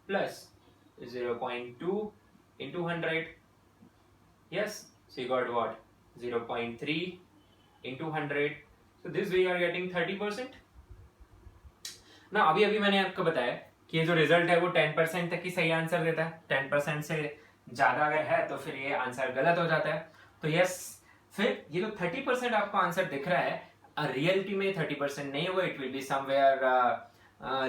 plus 0.2 into 100. Yes, so you got what? 0.3 into 100. So this way you are getting 30%. ना अभी अभी मैंने आपको बताया कि ये जो रिजल्ट है वो 10% तक ही सही आंसर देता है. 10% से ज्यादा अगर है तो फिर ये आंसर गलत हो जाता है. तो यस, फिर ये जो 30% आपको आंसर दिख रहा है, रियलिटी में 30% नहीं हुआ. It will be somewhere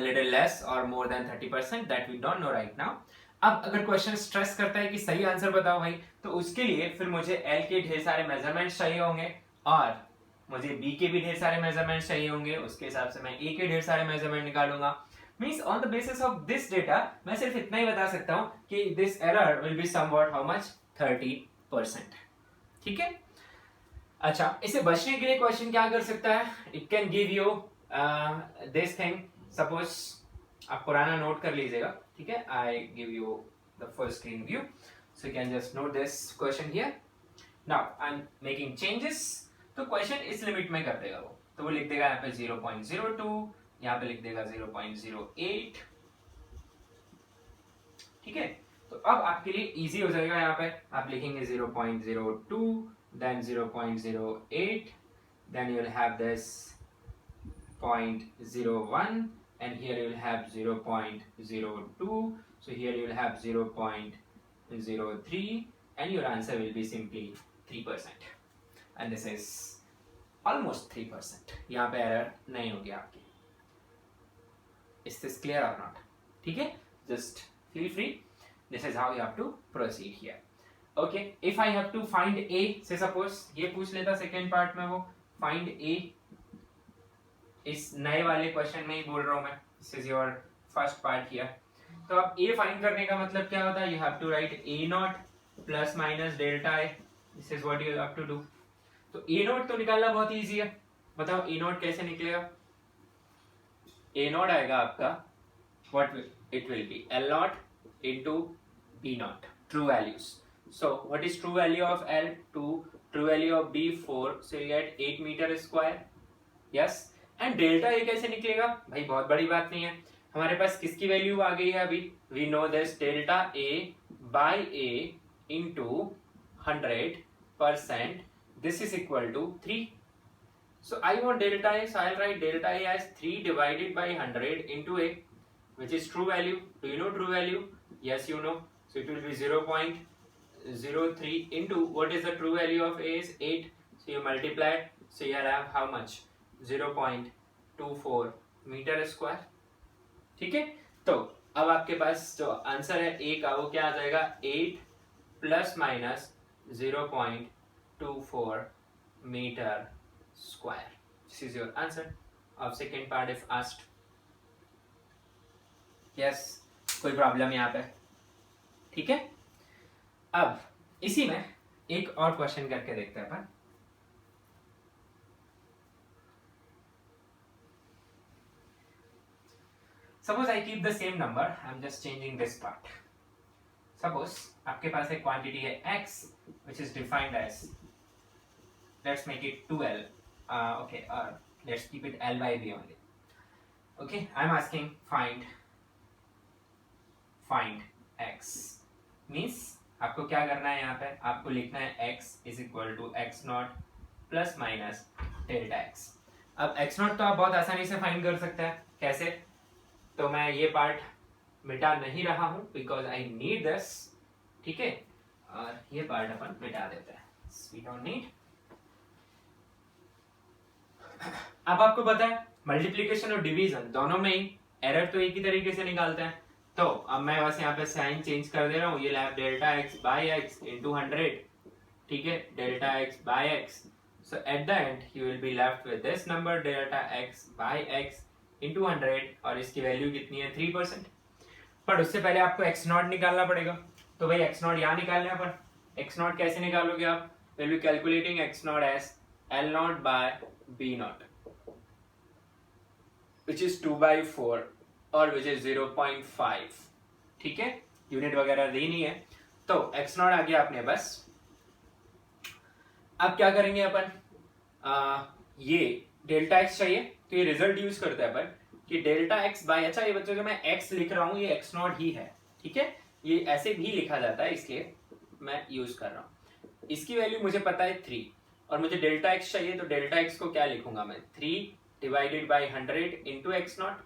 little less और more than 30%, that we don't know right now. अब अगर क्वेश्चन स्ट्रेस करता है कि सही आंसर बताओ भाई, तो उसके लिए फिर मुझे एल के ढेर सारे मेजरमेंट्स चाहिए होंगे और मुझे बी के भी ढेर सारे मेजरमेंट्स चाहिए होंगे. उसके हिसाब से मैं ए के ढेर सारे मेजरमेंट निकालूंगा. Means on the basis of this data मैं सिर्फ इतना ही बता सकता हूं कि this error will be somewhat how much, 30%. ठीक है. अच्छा, इसे बचने के लिए क्वेश्चन क्या कर सकता है? It can give you this thing. Suppose आप पुराना नोट कर लीजिएगा. ठीक है, I give you the full screen view so you can just note this question here. Now I am making changes. तो क्वेश्चन इस लिमिट में कर देगा वो, तो वो लिख देगा यहाँ पे 0.02, यहाँ पे लिख देगा 0.08. ठीक है, तो अब आपके लिए इजी हो जाएगा. यहाँ पे आप लिखेंगे 0.02, then 0.08, then you will have this 0.01, and here you will have 0.02. So here you will have 0.03, and your answer will be simply 3%. And this is almost 3%. यहाँ पे एरर नहीं होगी आपकी. Is this clear or not? ठीक है, just feel free. This is how you have to proceed here. Okay, if I have to find A, say suppose ये पूछ लेता सेकेंड पार्ट में वो find A. इस नए वाले क्वेश्चन में ही बोल रहा हूँ मैं. This is your first part here. तो अब A फाइंड करने का मतलब क्या होता है? You have to write A naught plus minus delta A. This is what you have to do. तो A naught तो निकालना बहुत इजी है. बताओ A naught कैसे निकलेगा? A naught आएगा आपका, what it will be, L naught into B naught, true values. So what is true value of L? 2, true value of B 4, so you get 8 meter square. Yes, and delta A कैसे निकलेगा भाई? बहुत बड़ी बात नहीं है. हमारे पास किसकी वैल्यू आ गई है अभी? We know this delta A by A into 100%. This is equal to 3. So I want delta A, so I'll write delta A as 3 divided by 100 into A, which is true value. Do you know true value? Yes, you know. So it will be 0.03 into what is the true value of A is 8. So you multiply it. So you have how much? 0.24 meter square. ठीक है, तो अब आपके पास जो answer है A का वो क्या आ जाएगा? 8 plus minus 0.24 meter square. This is your answer of second part if asked. Yes, कोई प्रॉब्लम यहाँ पे? ठीक है, अब इसी में एक और क्वेश्चन करके देखते हैं अपन. Suppose I keep the same number, I'm just changing this part. Suppose आपके पास एक क्वांटिटी है x which is defined as, let's make it 2l, okay, or let's keep it l by b only. Okay, I'm asking find x means आपको क्या करना है यहाँ पे, आपको लिखना है x is equal to x naught plus minus delta x. अब x naught तो आप बहुत आसानी से फाइंड कर सकते हैं. कैसे? तो मैं ये पार्ट मिटा नहीं रहा हूं बिकॉज आई नीड दिस. ठीक है, और ये पार्ट अपन मिटा देते हैं. We don't need. अब आपको पता है मल्टीप्लिकेशन और डिवीजन दोनों में ही एरर तो एक ही तरीके से निकालते हैं. तो अब मैं बस यहाँ पे साइन चेंज कर दे रहा हूँ. ये lab delta x by x into 100. ठीक है, delta x by x. So at the end you will be left with this number delta x by x into 100, और इसकी वैल्यू कितनी है 3%. पर उससे पहले आपको एक्स नॉट निकालना पड़ेगा. तो भाई एक्स नॉट यहाँ निकालना है. पर एक्स नॉट कैसे निकालोगे आप? Will be calculating X naught as L naught by B naught which is 2/4 और विच इज 0.5. ठीक है, यूनिट वगैरह दी नहीं है. तो एक्स नॉट आ गया अपने बस. अब क्या करेंगे अपन, ये डेल्टा एक्स चाहिए तो ये रिजल्ट यूज करते हैं अपन कि डेल्टा एक्स बाय, अच्छा ये बच्चों जो मैं एक्स लिख रहा हूं ये एक्स नॉट ही है. ठीक है, ये ऐसे भी लिखा जाता है इसलिए मैं यूज कर रहा हूं. इसकी वैल्यू मुझे पता है 3 और मुझे डेल्टा एक्स चाहिए. तो डेल्टा एक्स को क्या लिखूंगा मैं, 3 divided by 100 into x naught.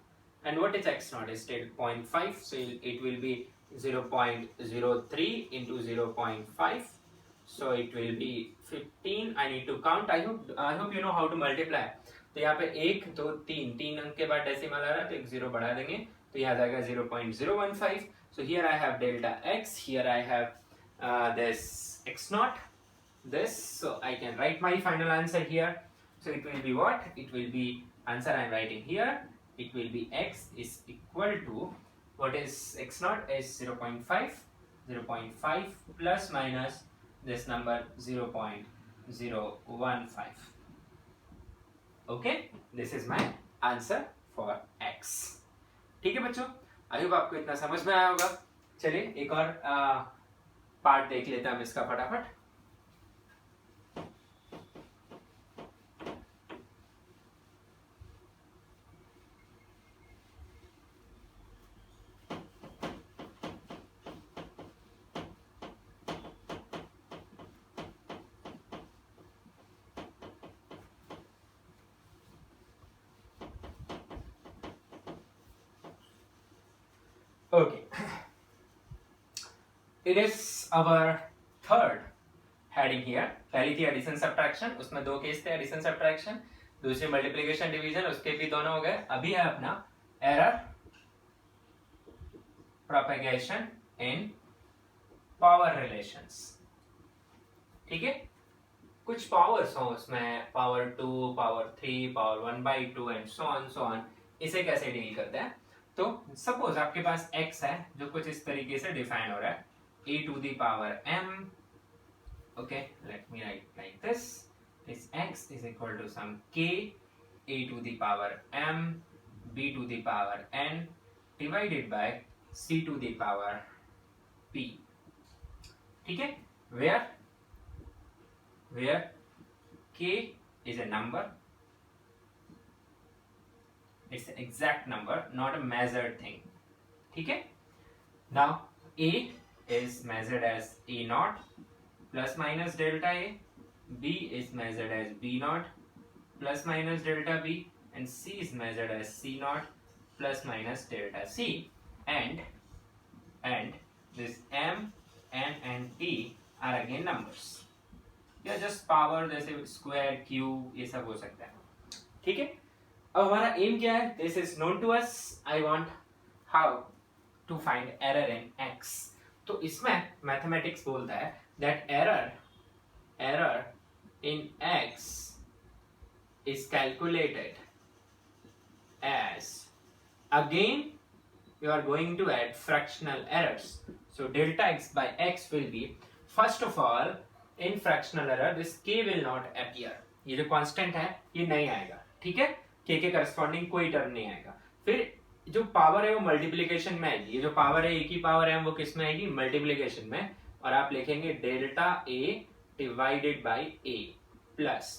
And what is x naught? Is 0.5, so it will be 0.03 into 0.5, so it will be 15. I need to count. I hope you know how to multiply. तो यहाँ पे 1 2 3 अंक के बाद decimal आ रहा है तो एक 0 बढ़ा देंगे तो यहाँ आ जाएगा 0.015. So here I have delta x, here I have this x naught, this, so I can write my final answer here. So it will be what? It will be, answer I am writing here, it will be x is equal to, what is x naught is 0.5, 0.5 plus minus this number 0.015. Okay, this is my answer for x. ठीक है बच्चों, I hope आपको इतना समझ में आया होगा. चलिए एक और पार्ट देख लेते हैं हम इसका फटाफट. Okay, it is our third heading here. पहली थी एडिशन सब्ट्रैक्शन, उसमें दो केस थे, एडिशन सब्ट्रैक्शन. दूसरी मल्टीप्लिकेशन डिवीजन, उसके भी दोनों हो गए. अभी है अपना एरर प्रोपेगेशन इन पावर रिलेशंस. ठीक है, कुछ पावर्स हो उसमें, power 2, power 3, power 1/2 and so on. इसे कैसे डील करते हैं? तो सपोज आपके पास x है जो कुछ इस तरीके से डिफाइन हो रहा है, a to the power m. okay, let me write like this. This x is equal to some k, a to the power m, b to the power n divided by c to the power p. ठीक है, where k is a number, it's an exact number, not a measured thing. ठीक है, now a is measured as a naught plus minus delta a, b is measured as b naught plus minus delta b, and c is measured as c naught plus minus delta c, and this m, n and p are again numbers. या just power, जैसे square, cube, ये सब हो सकता है. ठीक है, अब हमारा एम क्या है? This is known to us. I want how to find error in X. तो इसमें मैथमेटिक्स बोलता है that error in X is calculated as, again you are going to add fractional errors. So delta x by x will be, first of all in fractional error this k will not appear, ये जो constant है ये नहीं आएगा, ठीक है, k के corresponding कोई टर्म नहीं आएगा। फिर जो पावर है वो मल्टीप्लिकेशन में आएगी, ये जो पावर है एक ही पावर है वो किस में आएगी, मल्टीप्लिकेशन में, और आप लिखेंगे delta a divided by a plus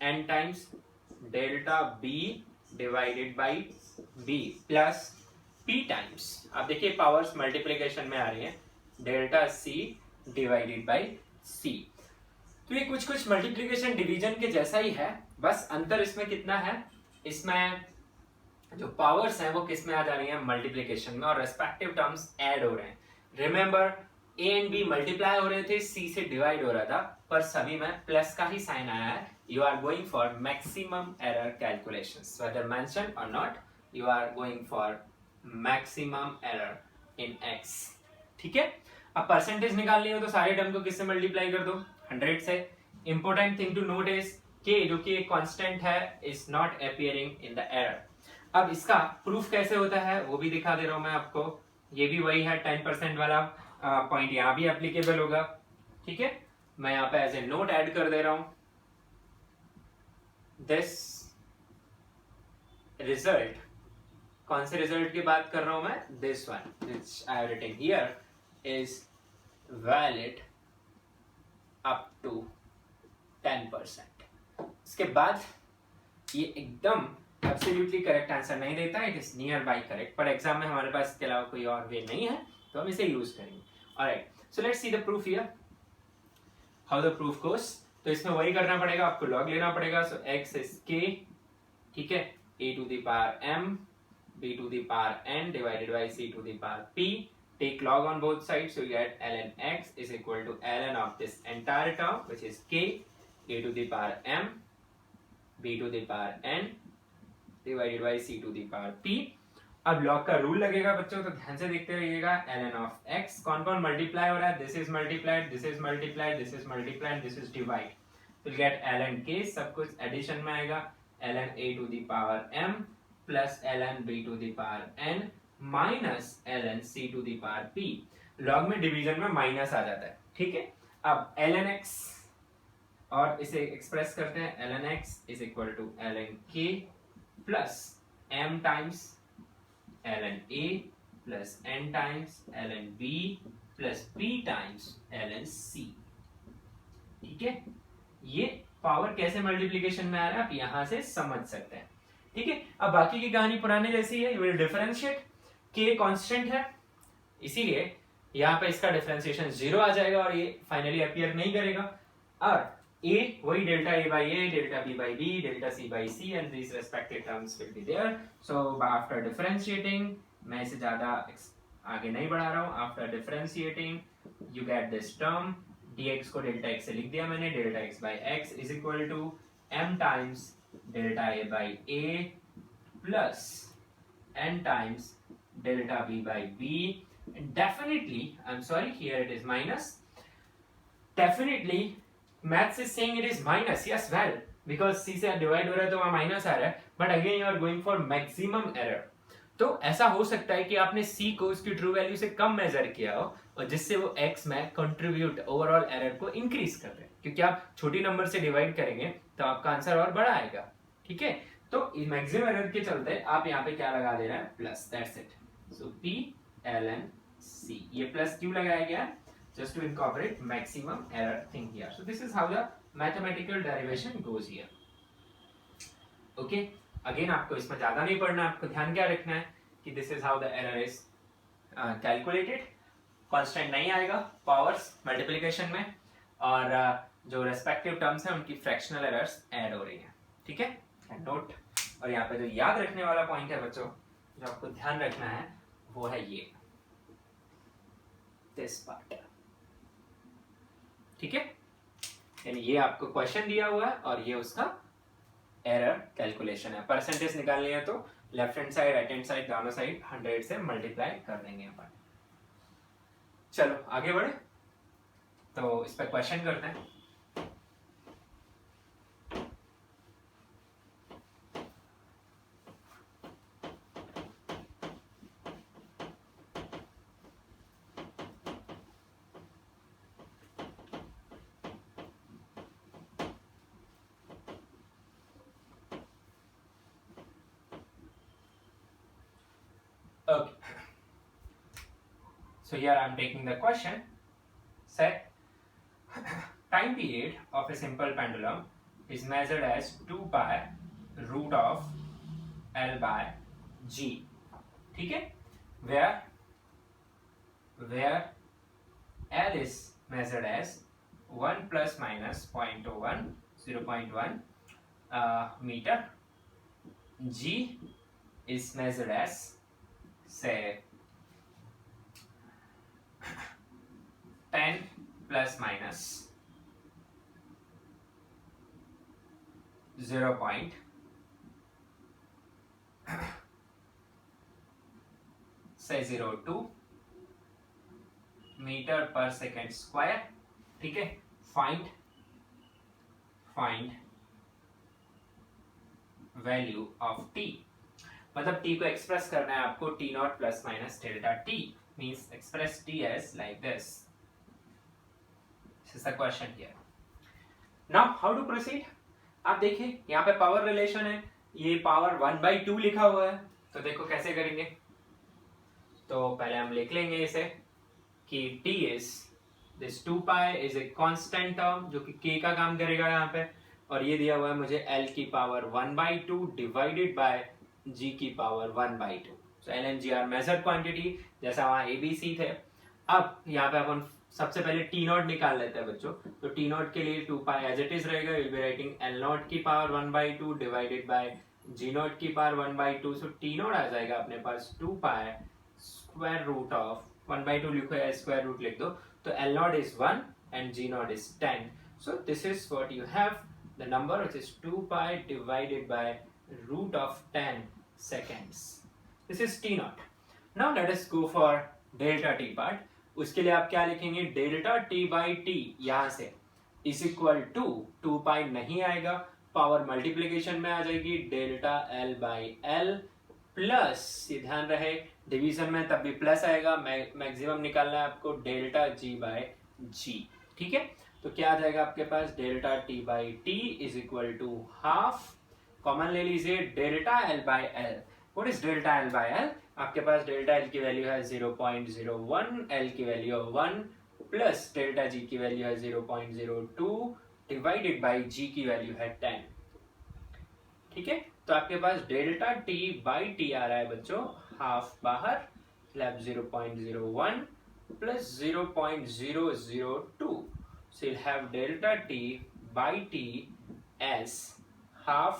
n times delta b divided bye b plus p times, आप देखिए पावर्स मल्टीप्लिकेशन में आ रही है, delta c divided by c। तो ये कुछ कुछ मल्टीप्लिकेशन डिवीजन के जैसा ही है, बस अंतर इसमें कितना है, इसमें जो पावर्स हैं वो किस में आ जा रही हैं, मल्टीप्लिकेशन में, और रेस्पेक्टिव टर्म्स ऐड हो रहे हैं। Remember a and b multiply हो रहे थे, c से डिवाइड हो रहा था, पर सभी में प्लस का ही साइन आया है। You are going for maximum error calculations, whether mention और not, you are going for maximum error in x, ठीक है। अब परसेंटेज निकालनी हो तो सारे टर्म को किससे मल्टीप्लाई कर दो, 100 से। Important thing to note is के जो कि एक कांस्टेंट है is not appearing in the error. अब इसका प्रूफ कैसे होता है वो भी दिखा दे रहा हूं मैं आपको, ये भी वही है 10% वाला पॉइंट यहाँ भी एप्लीकेबल होगा, ठीक है। मैं यहाँ पे एज ए नोट ऐड कर दे रहा हूं, दिस रिजल्ट, कौन से रिजल्ट की बात कर रहा हूं मैं, this one which I have written here is valid up to 10%। इसके बाद ये एकदम एब्सोल्युटली करेक्ट आंसर नहीं देता, it is near by correct, पर एग्जाम में हमारे पास इसके अलावा कोई और वे नहीं है तो हम इसे यूज करेंगे। Alright, so let's see the proof here, how the proof goes. तो इसमें वही करना पड़ेगा, आपको लॉग लेना पड़ेगा। सो x इज k, ठीक है, a to the power m b to the power n divided by c to the power p। Take log on both sides, so you get ln x is equal to ln of this entire term, which is k, a to the power m, b to the power n, divided by c to the power p। अब log का rule लगेगा बच्चों, तो ध्यान से देखते रहिएगा। ln of x कौन कौन मल्टीप्लाई हो रहा है, this is multiplied, this is multiplied, this is multiplied, this is divide, तो you get ln k, सब कुछ एडिशन में आएगा, ln a to the power m plus ln b to the power n minus ln c to the power p। Log में division में minus आ जाता है, ठीक है। अब ln x, और इसे एक्सप्रेस करते हैं, ln x is equal to ln k plus m times ln a plus n times ln b plus p times ln c, ठीक है। ये पावर कैसे मल्टीप्लिकेशन में आ रहा है आप यहां से समझ सकते हैं, ठीक है। अब बाकी की कहानी पुराने जैसी है, you will differentiate, k constant है इसीलिए यहाँ पे इसका डिफरेंशिएशन 0 आ जाएगा और ये फाइनली अपीयर नहीं करेगा, और a वही delta a by a, delta b by b, delta c by c, and these respective terms will be there. So after differentiating, मैं इसे ज्यादा आगे नहीं बढ़ा रहा हूँ, after differentiating you get this term, dx को डेल्टा x से लिख दिया मैंने, delta x by x is equal to m times delta a by a plus n times delta b by b, and definitely I'm sorry here it is minus, definitely maths is saying it is minus, yes, well because c से divide हो रहा है तो वहां minus आ रहा है, but again you are going for maximum error। तो ऐसा हो सकता है कि आपने c को उसकी ट्रू वैल्यू से कम मेजर किया हो और जिससे वो x में कंट्रीब्यूट ओवरऑल एरर को इंक्रीज कर रहे हैं, क्योंकि आप छोटी नंबर से डिवाइड करेंगे तो आपका आंसर और बड़ा आएगा, ठीक है। तो मैक्सिमम एरर के चलते आप यहाँ पे क्या लगा दे रहे हैं, plus, that's it. So p ln c, ये प्लस क्यों लगाया गया, just to incorporate maximum error thing here. So this is how the mathematical derivation goes here. Okay, again आपको इसमें ज्यादा नहीं पढ़ना, आपको ध्यान क्या रखना है कि this is how the error is calculated। Constant नहीं आएगा पावर्स मल्टीप्लिकेशन में, और जो रेस्पेक्टिव टर्म्स हैं उनकी फ्रैक्शनल एरर्स ऐड हो रही हैं, ठीक है, नोट। और यहाँ पे जो याद रखने वाला पॉइंट है बच्चों, जो आपको ध्यान रखना है वो है ये, दिस पार्ट, ठीक है। यानी ये आपको क्वेश्चन दिया हुआ है और ये उसका एरर कैलकुलेशन है। परसेंटेज निकालनी है तो left hand side right hand side दोनों साइड 100 से मल्टीप्लाई कर देंगे अपन। चलो आगे बढ़े, तो इस पर क्वेश्चन करते हैं। Okay. So here I am taking the question. Say time period of a simple pendulum is measured as 2 pi root of L by G. ठीक है? Where L is measured as 1 plus minus 0.01 0.1 meter. G is measured as say 10 plus minus 0.02 metre per second square. ठीक है. Find value of T. मतलब T को express करना है आपको T naught plus minus delta T. Means express T as like this. This is the question here. Now how to proceed. आप देखिए यहाँ पे पावर रिलेशन है. ये पावर 1/2 लिखा हुआ है. तो देखो कैसे करेंगे. तो पहले हम लिख लेंगे इसे कि t is this 2 pi is a constant term जो कि k का काम करेगा यहाँ पे. और ये दिया हुआ है मुझे l की पावर 1/2 डिवाइडेड बाय g की power 1/2. So l and g are measured quantity जैसा वहाँ a b c थे. अब यहाँ पे अपन सबसे पहले t नॉट निकाल लेते हैं बच्चों. तो t नॉट के लिए 2 pi एज इट इज रहेगा. Will be writing l not की power 1/2 divided by g not की पावर 1/2. सो t नॉट आ जाएगा अपने पास 2 pi स्क्वायर रूट ऑफ 1/2 लिखो या स्क्वायर रूट लिख दो. तो L naught is 1 and G naught is 10. So this is what you have, the number which is 2 pi divided by root of 10 seconds. This is T naught. Now let us go for delta T part. उसके लिए आप क्या लिखेंगे. Delta T by T यहाँ से is equal to 2 pi नहीं आएगा. Power multiplication में आ जाएगी delta L by L plus. ये ध्यान रहे डिवीजन में तब भी प्लस आएगा. मैक्सिमम निकालना है आपको डेल्टा जी बाय जी. ठीक है. तो क्या आ जाएगा आपके पास delta T by T is equal to half. Common ले लीजिए delta L by L. What is delta L by L. आपके पास डेल्टा एल की वैल्यू है 0.01, एल की वैल्यू है 1 प्लस डेल्टा जी की वैल्यू है 0.02 डिवाइडेड बाई जी की वैल्यू है 10. ठीक है. तो आपके पास डेल्टा टी बाई टी आ रहा है बच्चों हाफ बाहर. Lab 0.01 plus 0.002. So you'll have delta t by t as half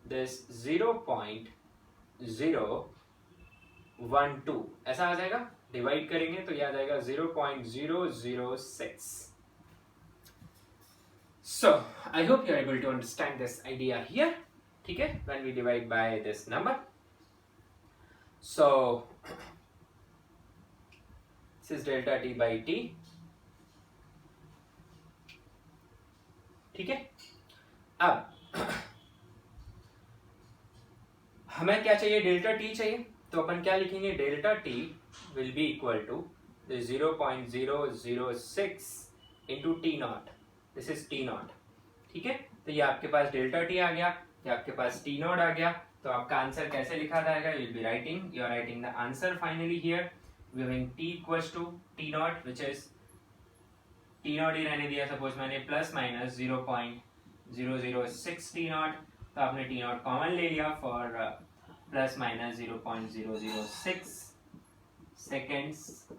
this 0.012. ऐसा आ जाएगा. डिवाइड करेंगे तो ये आ जाएगा 0.006. So I hope you are able to understand this idea here. ठीक है. When we divide by this number. So this is delta t by t. ठीक है. अब हमें क्या चाहिए. डेल्टा t चाहिए. तो अपन क्या लिखेंगे. Delta t will be equal to 0.006 into t naught. This is t naught. ठीक है. तो ये आपके पास डेल्टा t आ गया. ये आपके पास t naught आ गया. तो आपका आंसर कैसे लिखा जाएगा. You be writing you are writing the answer finally here. We having t equals to t naught which is t naught ही रहने दिया. सपोज मैंने प्लस माइनस 0.006 t नॉट. तो आपने t नॉट कॉमन ले लिया फॉर प्लस माइनस 0.006 सेकेंड्स.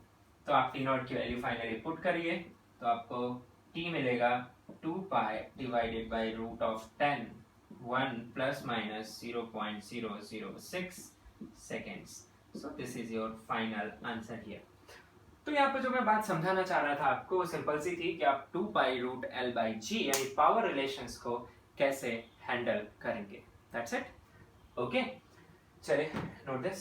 तो आप t नॉट की वैल्यू फाइनली पुट करिए. तो आपको t मिलेगा 2 pi divided by root of 10 1 plus minus 0.006 seconds. So this is your final answer here. तो यहाँ पे जो मैं बात समझाना चाह रहा था आपको वो सिंपल सी थी कि आप 2 pi root L by G यानी पावर रिलेशंस को कैसे हैंडल करेंगे. That's it. Okay. चलिए नोट दिस.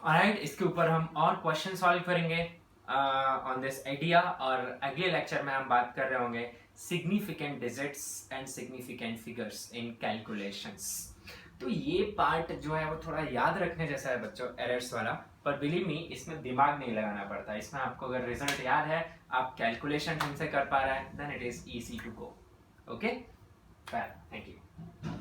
ऑलराइट. इसके ऊपर हम और क्वेश्चन सॉल्व करेंगे ऑन दिस आइडिया. और अगले लेक्चर में हम बात कर रहे होंगे significant digits and significant figures in calculations. तो ये पार्ट जो है वो थोड़ा याद रखने जैसा है बच्चों एरर्स वाला. पर बिलीव मी इसमें दिमाग नहीं लगाना पड़ता, इसमें आपको अगर रिजल्ट याद है, आप कैलकुलेशन ढंग से कर पा रहे हैं, then it is easy to go. Okay, thank you.